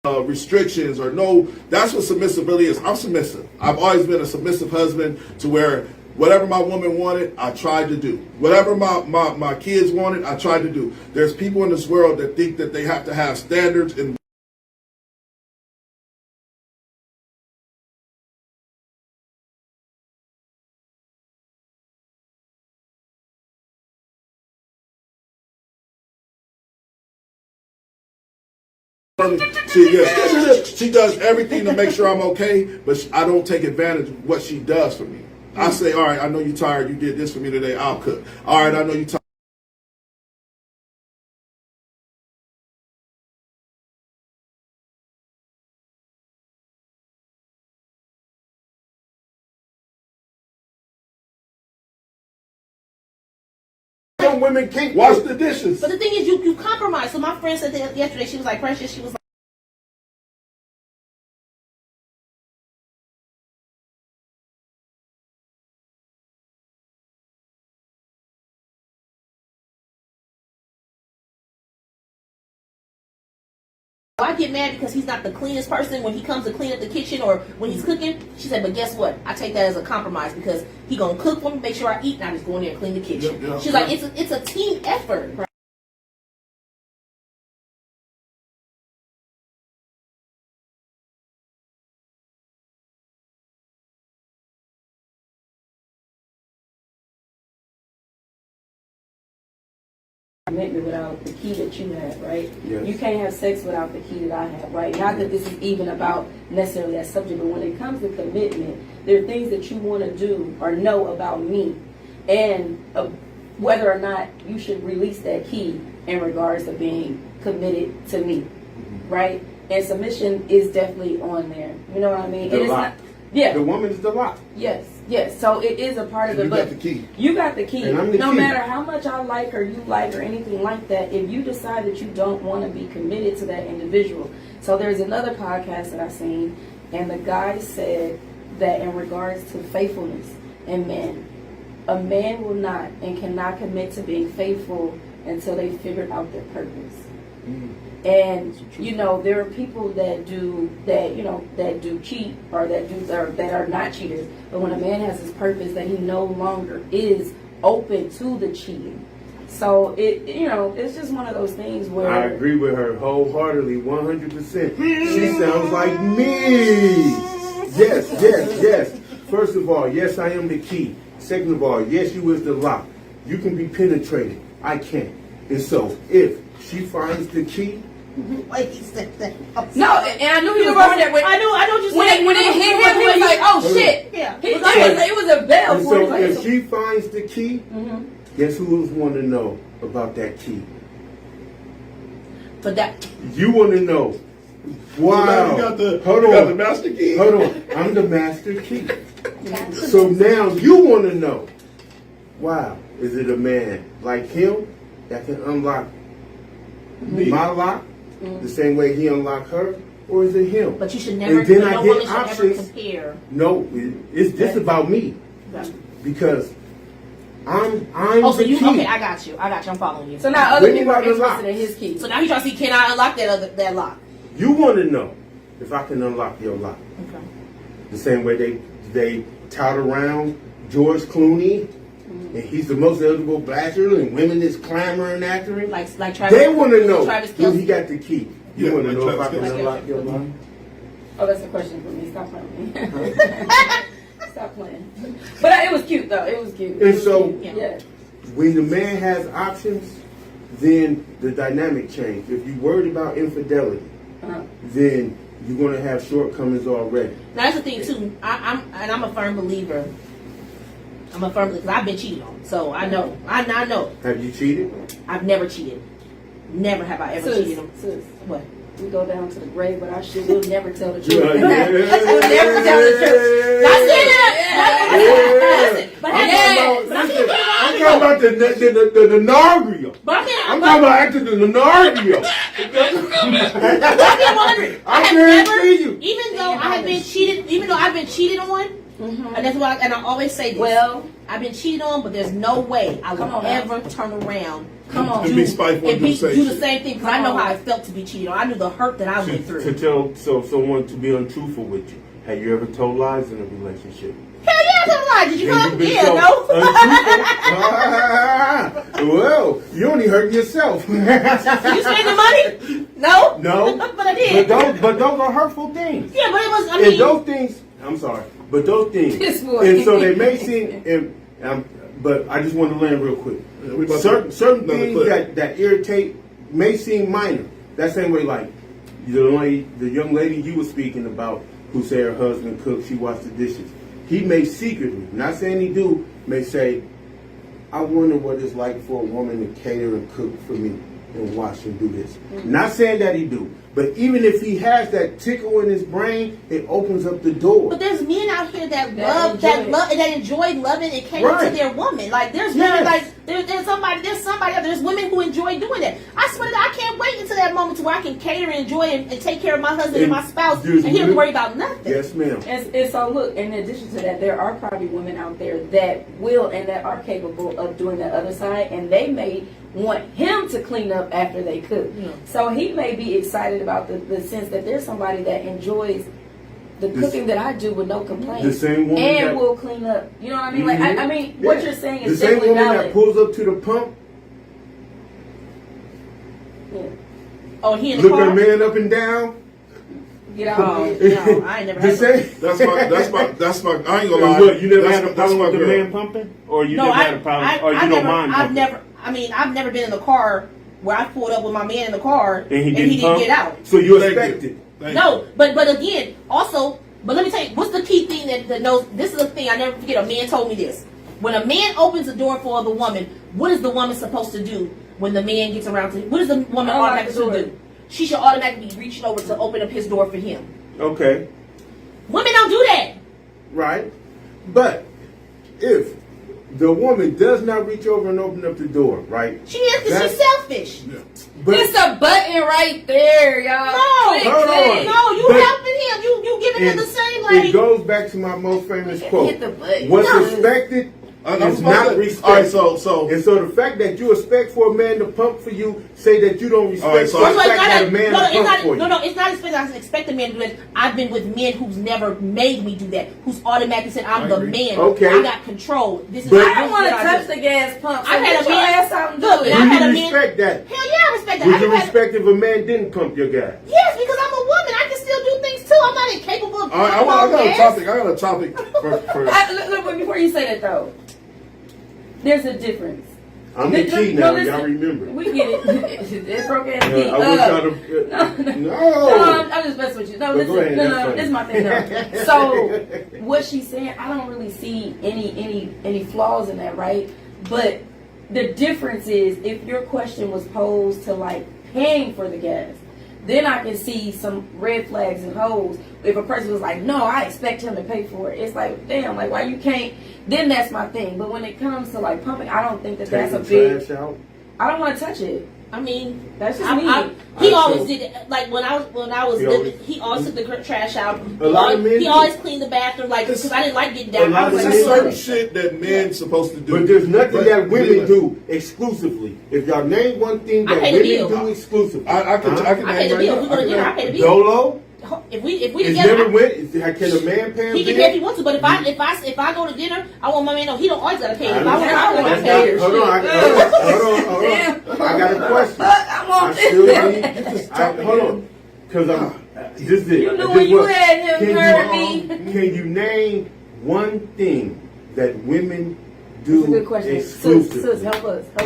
Restrictions or no, that's what submissibility is. I'm submissive. I've always been a submissive husband to where whatever my woman wanted, I tried to do. Whatever my kids wanted, I tried to do. There's people in this world that think that they have to have standards and she does everything to make sure I'm okay, but I don't take advantage of what she does for me. I say, all right, I know you're tired. You did this for me today. I'll cook. All right, I know you're tired. Some women can't Wash the dishes. But the thing is, you compromise. So my friend said that yesterday. She was like, Precious. She was like, I get mad because he's not the cleanest person when he comes to clean up the kitchen or when he's cooking. She said, but guess what? I take that as a compromise because he gonna cook for me, make sure I eat, and I just go in there and clean the kitchen. Yeah, She's like, it's a team effort. Right? Commitment without the key that you have, right? Yes. You can't have sex without the key that I have, right? Not that this is even about necessarily that subject, but when it comes to commitment, there are things that you want to do or know about me, and whether or not you should release that key in regards to being committed to me, right? And submission is definitely on there. You know what I mean? The And it's lot. not Yeah. The woman is the lock. Yes, yes. So it is a part of You it. got But the key. you got the key. And I'm the no key. matter how much I like her, you like her, anything like that, if you decide that you don't want to be committed to that individual. So there's another podcast that I seen, and the guy said that in regards to faithfulness and men, a man will not and cannot commit to being faithful until they figure out their purpose. And you know, there are people that do that, you know, that do cheat or that are not cheaters. But when a man has his purpose, that he no longer is open to the cheating. So it, you know, it's just one of those things where I agree with her wholeheartedly, 100%. She sounds like me. Yes, yes, yes. First of all, yes, I am the key. Second of all, yes, you is the lock. You can be penetrated. I can't. And so, if she finds the key, Wait, he said that. no, and I knew he was going there. I know you When it hit him, he was like, "Oh shit!" Yeah. It was a bell and for so him. Like, if she finds the key, guess who else want to know about that key? But that You want to know. Wow. You got the, Hold you on. got the master key. Hold on. I'm the master key. So now you want to know. Wow. Is it a man like him that can unlock my lock the same way he unlocked her? Or is it him? But you should never. And then no I woman get should ever options. compare. No, it's just about me. Okay. Because I'm Oh, so the you key. okay? I got you. I'm following you. so now other When you people are got the lock. interested in his key. So now you trying to see, can I unlock that lock? You want to know if I can unlock your lock. Okay. The same way they tout around George Clooney, and he's the most eligible bachelor, and women is clamoring after him. Like Travis. They want to know Travis do he Kelce. got the key. You Yeah, want to like know if I Travis can Kelce. unlock your lock? Oh, that's a question for me. Stop playing with me. Stop playing. But it was cute though. It was cute. And It was so- cute. Yeah. When the man has options, then the dynamic changes. If you're worried about infidelity, then you're going to have shortcomings already. Now that's the thing too. I'm a firm believer. Because I've been cheated on, so I know. I know. Have you cheated? I've never cheated. Never have I ever cheated on. Sis, What? we go down to the grave, but I should will never tell the truth. Yeah, We'll never tell the truth. Not saying that. Listen, but I'm talking about the Nargio. But I'm saying, I'm talking about acting the Nargio. I have guarantee you. even though I have been cheated, even though I've been cheated on, and that's why, and I always say this. Well, I've been cheated on, but there's no way I Come will on now. ever turn around. And be spiteful and do the same do the shit. same thing because I know how it felt to be cheated on. I knew the hurt that I went To through. tell someone to be untruthful with you. Have you ever told lies in a relationship? Hell yeah, I told a lie. Did you And come? you've been Yeah, so no. untruthful? Well, you only hurt yourself. You spend the money? No. No. But I did. But those are hurtful things. Yeah, but it was. I And mean, those things, I'm sorry, but those things, This boy. and so they may seem, but I just want to land real quick. Yeah, we about to- Certain another things clip. that irritate may seem minor. That same way, like the young lady you were speaking about, who said her husband cooked, she washed the dishes. He may secretly, not saying he do, may say, I wonder what it's like for a woman to cater and cook for me and wash and do this. Not saying that he do, but even if he has that tickle in his brain, it opens up the door. but there's men out here that enjoy loving and catering Right. to their woman. Like there's Yes. women like there's somebody out there's women who enjoy doing that. I swear to God, I can't wait until that moment to where I can cater and enjoy and take care of my husband and my spouse there's and he don't have to women- worry about nothing. Yes, ma'am. and so look, in addition to that, there are probably women out there that will and that are capable of doing the other side, and they may want him to clean up after they cook. Yeah. So he may be excited about the sense that there's somebody that enjoys the cooking that I do with no complaints. The same woman and that- will clean up. You know what I mean? Like I mean, what Yeah. you're saying the is same definitely woman valid. that pulls up to the pump, Yeah. Oh, he in the look car? her man up and down. Get out. Oh, no, I ain't never The had same. That's my. I ain't gonna lie. What, you never That's- had a that's problem my with the girl. man pumping, or you No, never had a problem, or you I've don't never, mind pumping? I've never been in the car where I pulled up with my man in the car and he didn't pump? get out. So you Thank expect you. it. Thank No, but again, also, but let me tell you, what's the key thing that knows? This is the thing I never forget. A man told me this: when a man opens the door for the woman, what is the woman supposed to do when the man gets around to? What is the woman Unlock automatically the door. do? She should automatically be reaching over to open up his door for him. Okay. Women don't do that. right? But if the woman does not reach over and open up the door, right? She is because she's selfish. But It's a button right there, y'all. No, Click, hold click. on. No, you But- helping him. You giving him the same like. it goes back to my most famous quote. Hit the button. What's No. expected I'm is supposed not to- respected. All right, so And so the fact that you expect for a man to pump for you, say that you don't respect All right, so the I- fact that a man to pump for you. No, it's not expected. I expect a man to do that. I've been with men who's never made me do that. Who's automatically said, "I'm the man. Okay. I got control." This is. But- I don't want to what touch do. the gas pump. So I had get a your man- ass out and do Look, it. I Would had you a man- respect that? Hell yeah, I respect that. Would I you had- respect if a man didn't pump your gas? Yes, because I'm a woman. I can still do things too. I'm not incapable of. all right, I got a topic for Look, before you say that though, there's a difference. I'm the key No, now, listen, y'all remember. We get it. It's broke ass key. I want y'all to. No, I'm just messing with you. No, But go listen, ahead, no, that's this is my thing. No. So, what she's saying, I don't really see any flaws in that, right? But the difference is, if your question was posed to like paying for the gas, then I can see some red flags and holes. If a person was like, no, I expect him to pay for it, it's like, damn, like why you can't? Then that's my thing. But when it comes to like pumping, I don't think that that's a big. Trash out. I don't want to touch it. I mean, That's just I- me. I- he I always so- did it. Like when I was He living, always- he always took the trash out. A lot of men He do. always cleaned the bathroom, like because I didn't like getting A down. lot I of was There's like, men certain do. shit that men supposed to do. But there's nothing But that women anyway, do exclusively. If y'all name one thing I that pay the women bill. do exclusively, I can I pay name the right bill. now. We go to dinner. I pay the bill. Dolo, If we it's together, never went. Can a man pay a he bill? can pay if he wants to. But if I go to dinner, I want my man to know he don't always gotta pay. If I want I to want pay. to Hold on, hold on. I got a question. I want still this. hold on, because this is it. You knew when you had him Can heard you- me. Can you name one thing that women do That's a good question. exclusively? Sis, help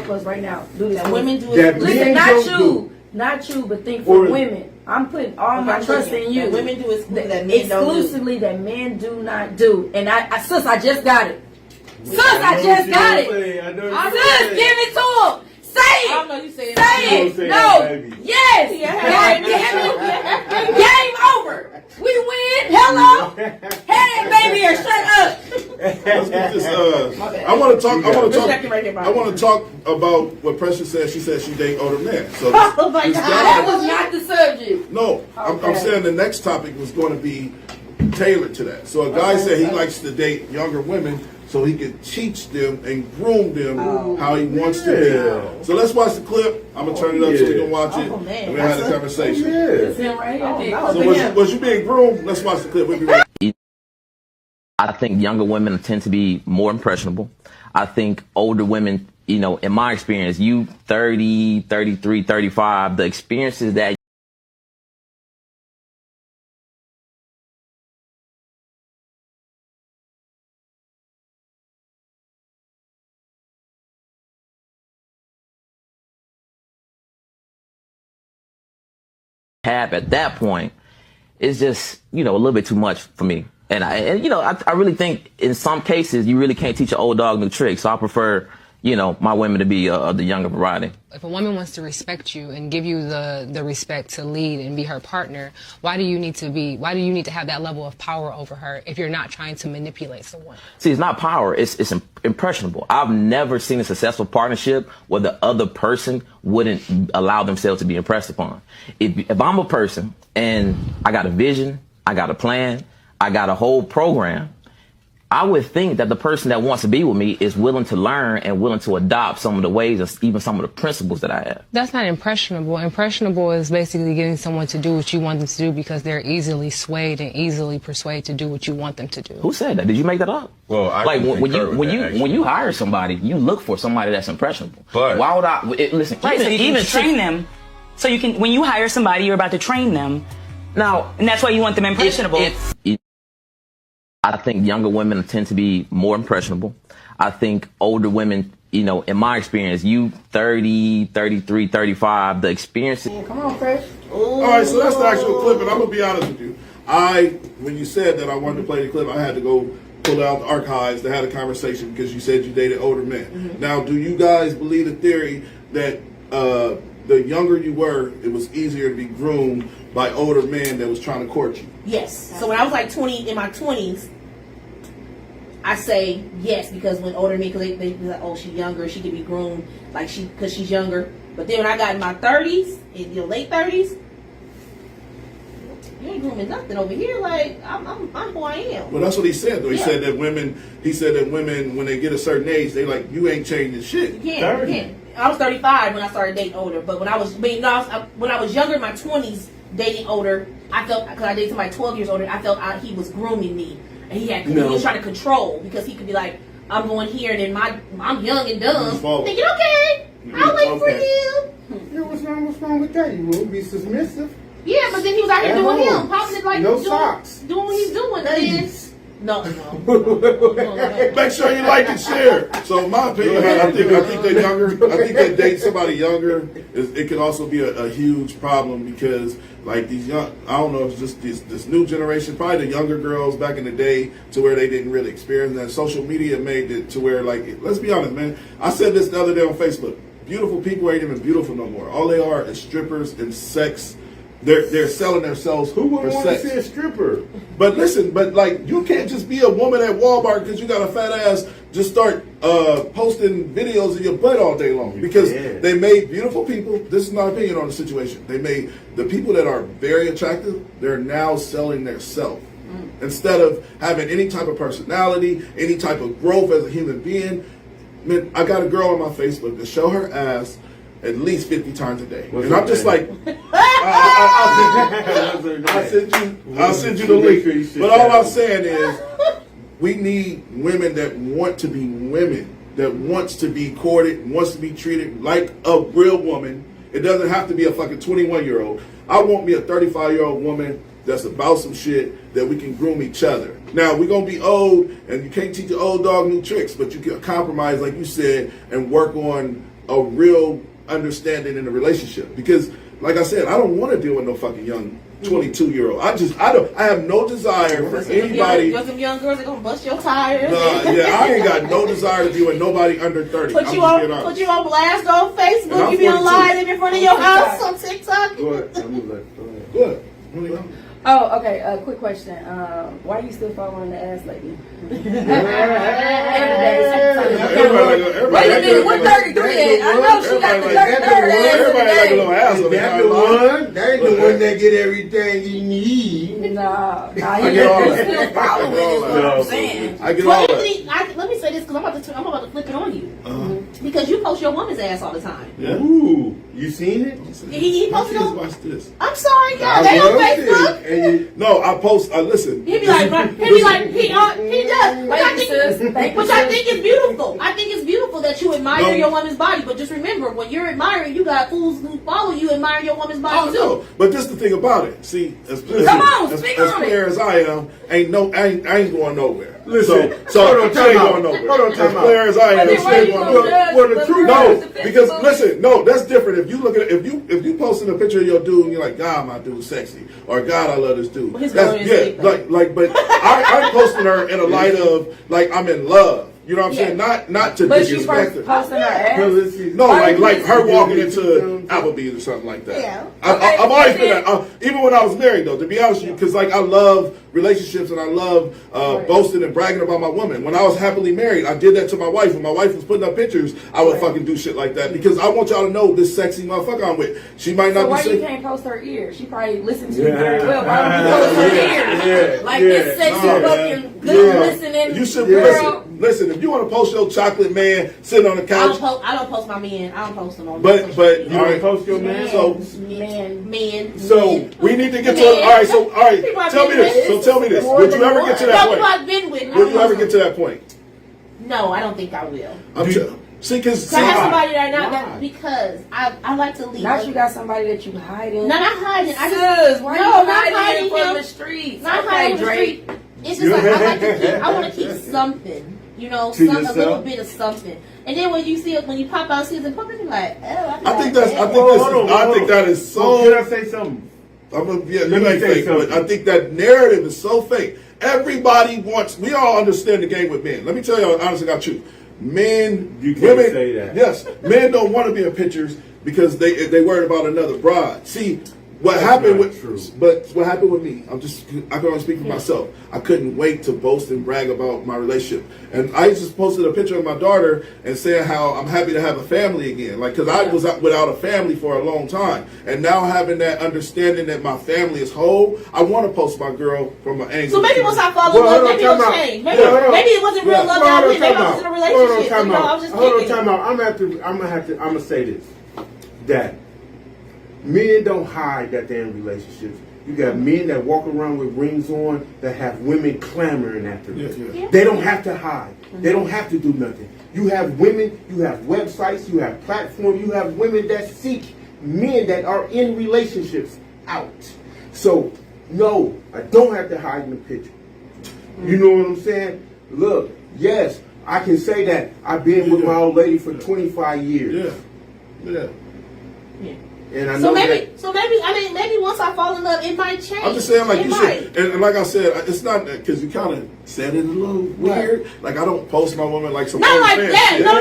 us right now. Do this. That women do That it. men Listen, don't not you, but think for Or- women. I'm putting all my trust in you. That women do exclusive that men don't do. Exclusively that men do not do. And I just got it. Sis, I just got it. Sis, give it to him. Say I it. don't know you saying. Say You it. say No. that, baby. Yes. Yeah. God damn it. Game over. We win. Hello. Hey, baby, or shut up. Let's get this, bad. I want to talk. Right here, I want to talk about what Precious said. She said she date older men. So Oh my this God. guy- That was not the subject. No, I'm Okay. saying the next topic was going to be tailored to that. So a guy said he likes to date younger women so he can teach them and groom them how he wants to Yeah. be. So let's watch the clip. I'm gonna turn it up so we can watch it Oh, man. and we have a conversation. It's Yeah. him right here. Oh, no. So was you being groomed? Let's watch the clip. We'll be right back. I think younger women tend to be more impressionable. I think older women, you know, in my experience, you 30, 33, 35, the experiences that have at that point is just, you know, a little bit too much for me. And I really think in some cases you really can't teach an old dog new tricks. So I prefer, you know, my women to be of the younger variety. If a woman wants to respect you and give you the respect to lead and be her partner, why do you need to have that level of power over her if you're not trying to manipulate someone? See, it's not power, it's impressionable. I've never seen a successful partnership where the other person wouldn't allow themselves to be impressed upon. If I'm a person and I got a vision, I got a plan, I got a whole program, I would think that the person that wants to be with me is willing to learn and willing to adopt some of the ways, or even some of the principles that I have. That's not impressionable. Impressionable is basically getting someone to do what you want them to do because they're easily swayed and easily persuaded to do what you want them to do. Who said that? Did you make that up? Well, I like can when concur with that, actually. you hire somebody, you look for somebody that's impressionable. But why would I listen? Right, so you can train them. So you can, when you hire somebody, you're about to train them. Now, And that's why you want them impressionable. I think younger women tend to be more impressionable. I think older women, you know, in my experience, you 30, 33, 35, the experiences. Come on, Fresh. All right, so that's the actual clip, and I'm gonna be honest with you. When you said that I wanted to play the clip, I had to go pull out the archives to have a conversation because you said you dated older men. Mm-hmm. Now, do you guys believe the theory that the younger you were, it was easier to be groomed by older men that was trying to court you? Yes. So when I was like 20, in my 20s, I say yes, because when older me, because they be like, oh, she's younger, she can be groomed like because she's younger. But then when I got in my 30s, in your late 30s, you ain't grooming nothing over here. Like I'm who I am. Well, that's what he said though. He Yeah. said that women. He said that women, when they get a certain age, they like, you ain't changing shit. You can't. I was 35 when I started dating older, but when I was when I was younger, in my 20s, dating older, I felt, because I dated somebody 12 years older, I felt he was grooming me, and he was trying to control, because he could be like, I'm going here, and then I'm young and dumb, thinking, okay, I'll wait for you. Yeah, what's wrong with that? You won't be submissive. Yeah, but then he was out here At doing home. him, popping it like No doing, socks. doing what he's doing. Ladies. No. Make sure you like and share. So, in my opinion, I think that younger. I think that dating somebody younger it can also be a huge problem, because like these young, I don't know, it's just this new generation, probably the younger girls back in the day, to where they didn't really experience that. Social media made it to where, like, let's be honest, man. I said this the other day on Facebook. Beautiful people ain't even beautiful no more. All they are is strippers and sex. They're selling themselves Who would for want to sex. see a stripper? But listen, like, you can't just be a woman at Walmart because you got a fat ass. Just start posting videos of your butt all day long, because they made beautiful people. This is my opinion on the situation. They made the people that are very attractive. They're now selling their self instead of having any type of personality, any type of growth as a human being. Man, I got a girl on my Facebook that show her ass at least 50 times a day, and I'm just like, I'll send you the link. But all I'm saying is, we need women that want to be women, that wants to be courted, wants to be treated like a real woman. It doesn't have to be a fucking 21-year-old. I want me a 35-year-old woman that's about some shit, that we can groom each other. Now, we're going to be old, and you can't teach an old dog new tricks, but you can compromise, like you said, and work on a real understanding in a relationship. Because, like I said, I don't want to deal with no fucking young 22-year-old. I have no desire for anybody. Some young girls are gonna bust your tires. I ain't got no desire to deal with nobody under 30. Put you on blast on Facebook. You be on live in front of your house on TikTok. Go ahead. Good. Oh, okay. Quick question. Why are you still following the ass lady? Wait a minute, what 33 at? I know she got the 33rd ass of the day. That's the one. That ain't the one that get everything he need. Nah, he's still following. Is what I'm saying. I get all that. Let me say this, because I'm about to flip it on you. Because you post your woman's ass all the time. Yeah. Ooh, you seen it? He posted Kids on. watch this. I'm sorry, y'all. They on Facebook. No, I post. Listen. He does. Which I think is beautiful. I think it's beautiful that you admire your woman's body. But just remember, when you're admiring, you got fools who follow you admire your woman's body too. No, but this the thing about it. See, as clear as I am, I ain't going nowhere. Listen, so hold on, time out. going nowhere. Hold on, time as clear as I am, she ain't going nowhere. Well, the truth No, because listen, no, that's different. If you look at if you posting a picture of your dude and you're like, God, my dude's sexy, or God, I love this dude. Well, but I'm posting her in a light of like I'm in love. You know what I'm saying? Not to disrespect her. Posting her ass. No, like her walking into Applebee's or something like that. Yeah. I've always been that. Even when I was married, though, to be honest with you, because like I love relationships and I love boasting and bragging about my woman. When I was happily married, I did that to my wife. When my wife was putting up pictures, I would fucking do shit like that because I want y'all to know this sexy motherfucker I'm with. She might not So be why sexy. you can't post her ears? She probably listens to you very well. Why don't you post her ears? Like this sexy fucking good listening You should girl. listen. If you want to post your chocolate man sitting on the couch, I don't post my men. I don't post them on. but you All right, right. post your man. So men. So we need to get to all right. So all right, tell me this. So tell me this. Would you ever get to that point? I've been with. Would you ever get to that point? No, I don't think I will. See, because I have somebody right now that because I like to leave. Not you got somebody that you hiding. No, not hiding. I just why no, you not hiding him from the streets. Not hiding from the street. It's just like I like to keep. I want to keep something. You know, a little bit of something. And then when you see it, when you pop out season public, you're like, oh, I think that is so. Can I say something? You ain't fake, but I think that narrative is so fake. Everybody wants. We all understand the game with men. Let me tell you, honestly, got you. Men, you can't women, say that. Yes, men don't want to be in pictures because they worried about another bride. See, What happened not with, true. but what happened with me? I can only speak for myself. I couldn't wait to boast and brag about my relationship, and I just posted a picture of my daughter and saying how I'm happy to have a family again. Like, because I was without a family for a long time, and now having that understanding that my family is whole, I want to post my girl from an angle. So maybe once I fall in love, maybe it'll change. Maybe it wasn't real love that I was in. Maybe I was in a relationship. You know, I was just thinking. I'm gonna say this. That men don't hide that they're in relationships. You got men that walk around with rings on that have women clamoring after them. Yeah. They don't have to hide. They don't have to do nothing. You have women, you have websites, you have platforms, you have women that seek men that are in relationships out. So, no, I don't have to hide in the picture. You know what I'm saying? Look, yes, I can say that I've been with my old lady for 25 years. Yeah. And I know Maybe once I fall in love, it might change. I'm just saying, like, it you might. should, and like I said, it's not because you kind of said it a little weird. Like, I don't post my woman like some Not like OnlyFans that. shit. No.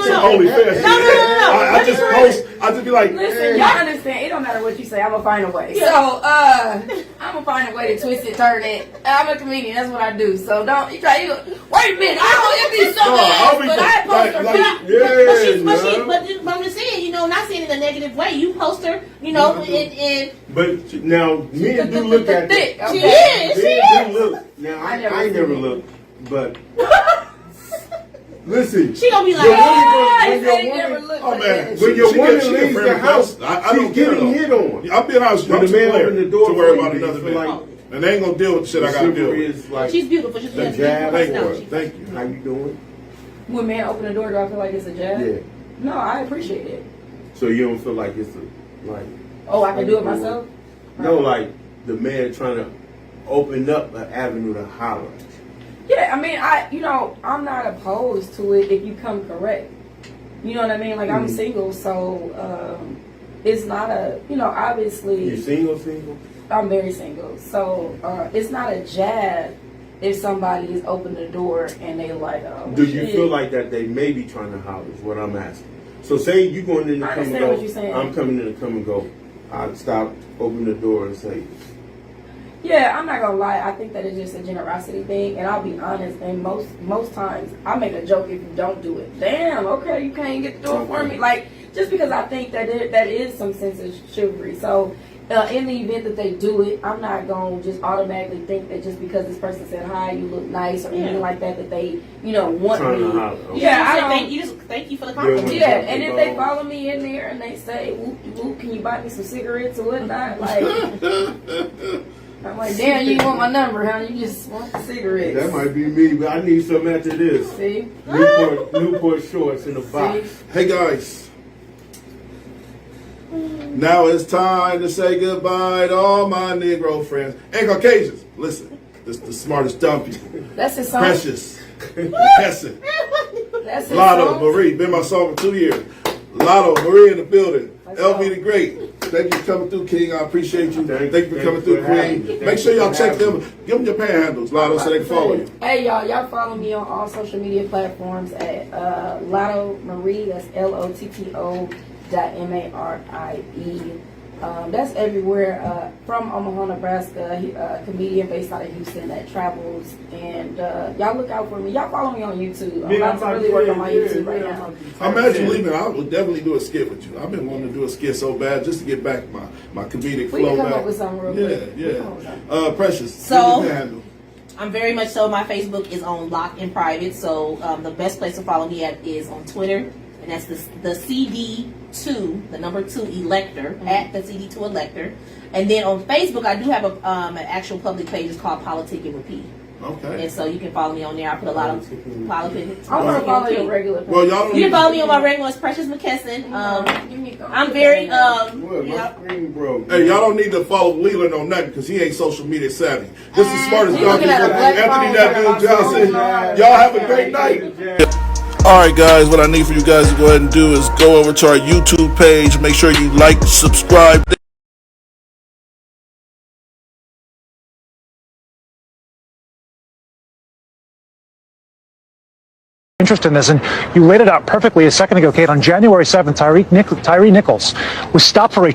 Some OnlyFans shit. No. I just post. I just be like, Listen, y'all understand, it don't matter what you say, I'm gonna find a way. So, I'm gonna find a way to twist it, turn it. I'm a comedian, that's what I do. So don't, wait a minute, I know it be so bad, but I post her. But I'm just saying, you know, not saying it in a negative way. You post her, you know, and but now men do look at that. She is. Look. Now I never look, but listen. She gonna be like, when your woman leaves the house, she's getting hit on. I'll be honest with you, I'm too player to worry about another man. And they ain't gonna deal with the shit I gotta deal with. Like, she's beautiful. She's beautiful. Thank you. How you doing? When men open the door, do I feel like it's a jab? Yeah. No, I appreciate it. So you don't feel like it's like? Oh, I can do it myself? No, like the man trying to open up an avenue to holler at you. Yeah, I mean, I'm not opposed to it if you come correct. You know what I mean? Like, I'm single, so it's not a, obviously. You single? I'm very single. So it's not a jab if somebody is opening the door and they like, oh, do you feel like that they may be trying to holler is what I'm asking. So say you going in the come and go. What you're saying. I'm coming in the come and go. I'd stop, open the door and say, yeah, I'm not gonna lie. I think that it's just a generosity thing, and I'll be honest. And most times, I make a joke if you don't do it. Damn, okay, you can't get the door for me. Like, just because I think that that is some sense of chivalry. So, in the event that they do it, I'm not gonna just automatically think that just because this person said hi, you look nice or anything like that, that they, want me. Okay. Yeah, I don't. Thank you for the compliment. Yeah, and if they follow me in there and they say, "Whoop, can you buy me some cigarettes or whatnot?" Like. I'm like, damn, you want my number, huh? You just want the cigarettes. That might be me, but I need some after this. See? Newport shorts in the box. Hey, guys. Now it's time to say goodbye to all my Negro friends and Caucasians. Listen, this is the smartest dumb people. That's his song. Precious. Hesson. That's his Lotto, song. Marie. Been my song for 2 years. Lotto, Marie in the building. LV the Great. Thank you for coming through, King. I appreciate you. Thank you for coming through, Queen. Make sure y'all check them. Give them your panhandles, Lotto, so they can follow you. Hey, y'all follow me on all social media platforms at Lotto Marie. That's LOTTO.MARIE. That's everywhere. From Omaha, Nebraska. A comedian based out of Houston that travels. And y'all look out for me. Y'all follow me on YouTube. I'm about to really work on my YouTube right now. I'm actually leaving. I would definitely do a skit with you. I've been wanting to do a skit so bad just to get back my comedic We flow can come back. up with something real quick. Yeah. Precious. So, give me your handle. I'm very much so. My Facebook is on lock and private. So the best place to follow me at is on Twitter. And that's the CD2, the number 2 elector, at the CD2 elector. And then on Facebook, I do have an actual public page. It's called Politicking with P. Okay. And so you can follow me on there. I put a lot of politicking. I'm gonna follow your regular page. Well, y'all don't You can follow me on my regular. It's Precious McKesson. I'm very Hey, y'all don't need to follow Leland on nothing because he ain't social media savvy. This is the smartest dog. Anthony That Dude Johnson. Y'all have a great night. Alright guys, what I need for you guys to go ahead and do is go over to our YouTube page. Make sure you like, subscribe. Interest in this, and you laid it out perfectly a second ago, Kate. On January 7th, Tyree Nichols was stopped for a